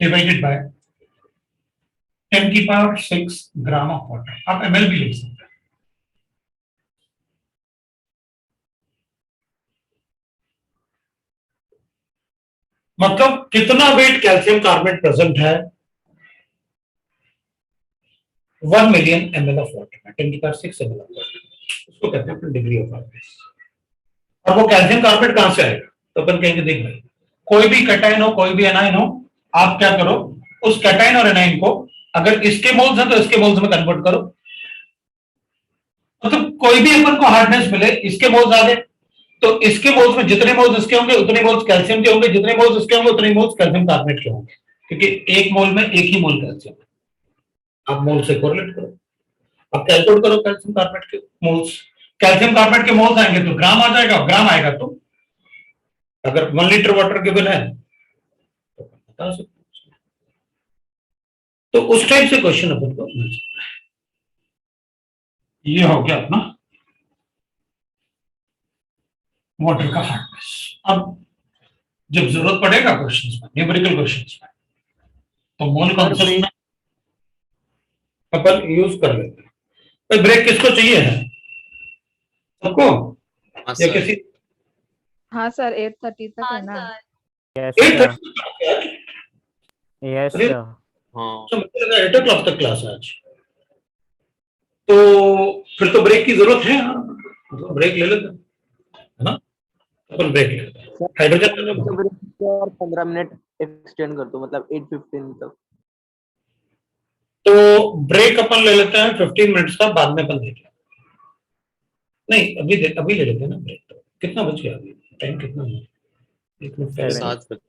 divided by 10⁶ gram of water. आप ml भी लिख सकते हैं। मतलब कितना वेट कैल्शियम कार्बोनेट प्रेजेंट है 1 मिलियन ml ऑफ वाटर में, 10⁶ ml ऑफ वाटर, उसको कहते हैं डिग्री ऑफ हार्डनेस। और वो कैल्शियम कार्बोनेट कहां से आएगा? तो अपन कहेंगे देख भाई, कोई भी कैटायन हो कोई भी एनायन हो, आप क्या करो, उस कैटायन और एनायन को अगर इसके मोल्स हैं तो इसके मोल्स में कन्वर्ट करो। मतलब कोई भी अपन को हार्डनेस मिले, इसके मोल्स आ गए तो इसके मोल्स में जितने मोल्स इसके होंगे उतने मोल्स कैल्शियम के होंगे, जितने मोल्स इसके होंगे उतने मोल्स कैल्शियम कार्बोनेट के होंगे, क्योंकि एक मोल में एक ही मोल कैल्शियम है। आप मोल से कोरिलेट करो, आप कैलकुलेट करो कैल्शियम कार्बोनेट के मोल्स। कैल्शियम कार्बोनेट के मोल्स आएंगे तो ग्राम आ जाएगा, ग्राम आएगा तो अगर 1 लीटर वाटर गिवन है तो बता सकते हैं। तो उस टाइप से क्वेश्चन अपन को मिल सकता है। ये हो गया अपना वाटर का हार्डनेस। अब जब जरूरत पड़ेगा क्वेश्चंस में, न्यूमेरिकल क्वेश्चंस में, तो मोल कॉन्सेप्ट में अपन यूज कर लेते हैं। भाई ब्रेक किसको चाहिए है? सबको
हाँ
या
सर।
किसी?
हाँ सर 8:30 तक है ना।
यस
8:30
यस
अरे,
हाँ
8 o'clock तक क्लास है आज, तो फिर तो ब्रेक की जरूरत है। मतलब ब्रेक ले लेते हैं, है ना? अपन ब्रेक ले लेते हैं। हाइड्रोजन
और 15 मिनट एक्सटेंड कर दो, मतलब 8:15 तक।
तो ब्रेक अपन ले लेते हैं 15 मिनट्स का, बाद में अपन देख लेंगे। नहीं अभी ले लेते हैं ना ब्रेक। तो कितना बच गया अभी? टाइम कितना है? 1 मिनट पहले
7 बजे।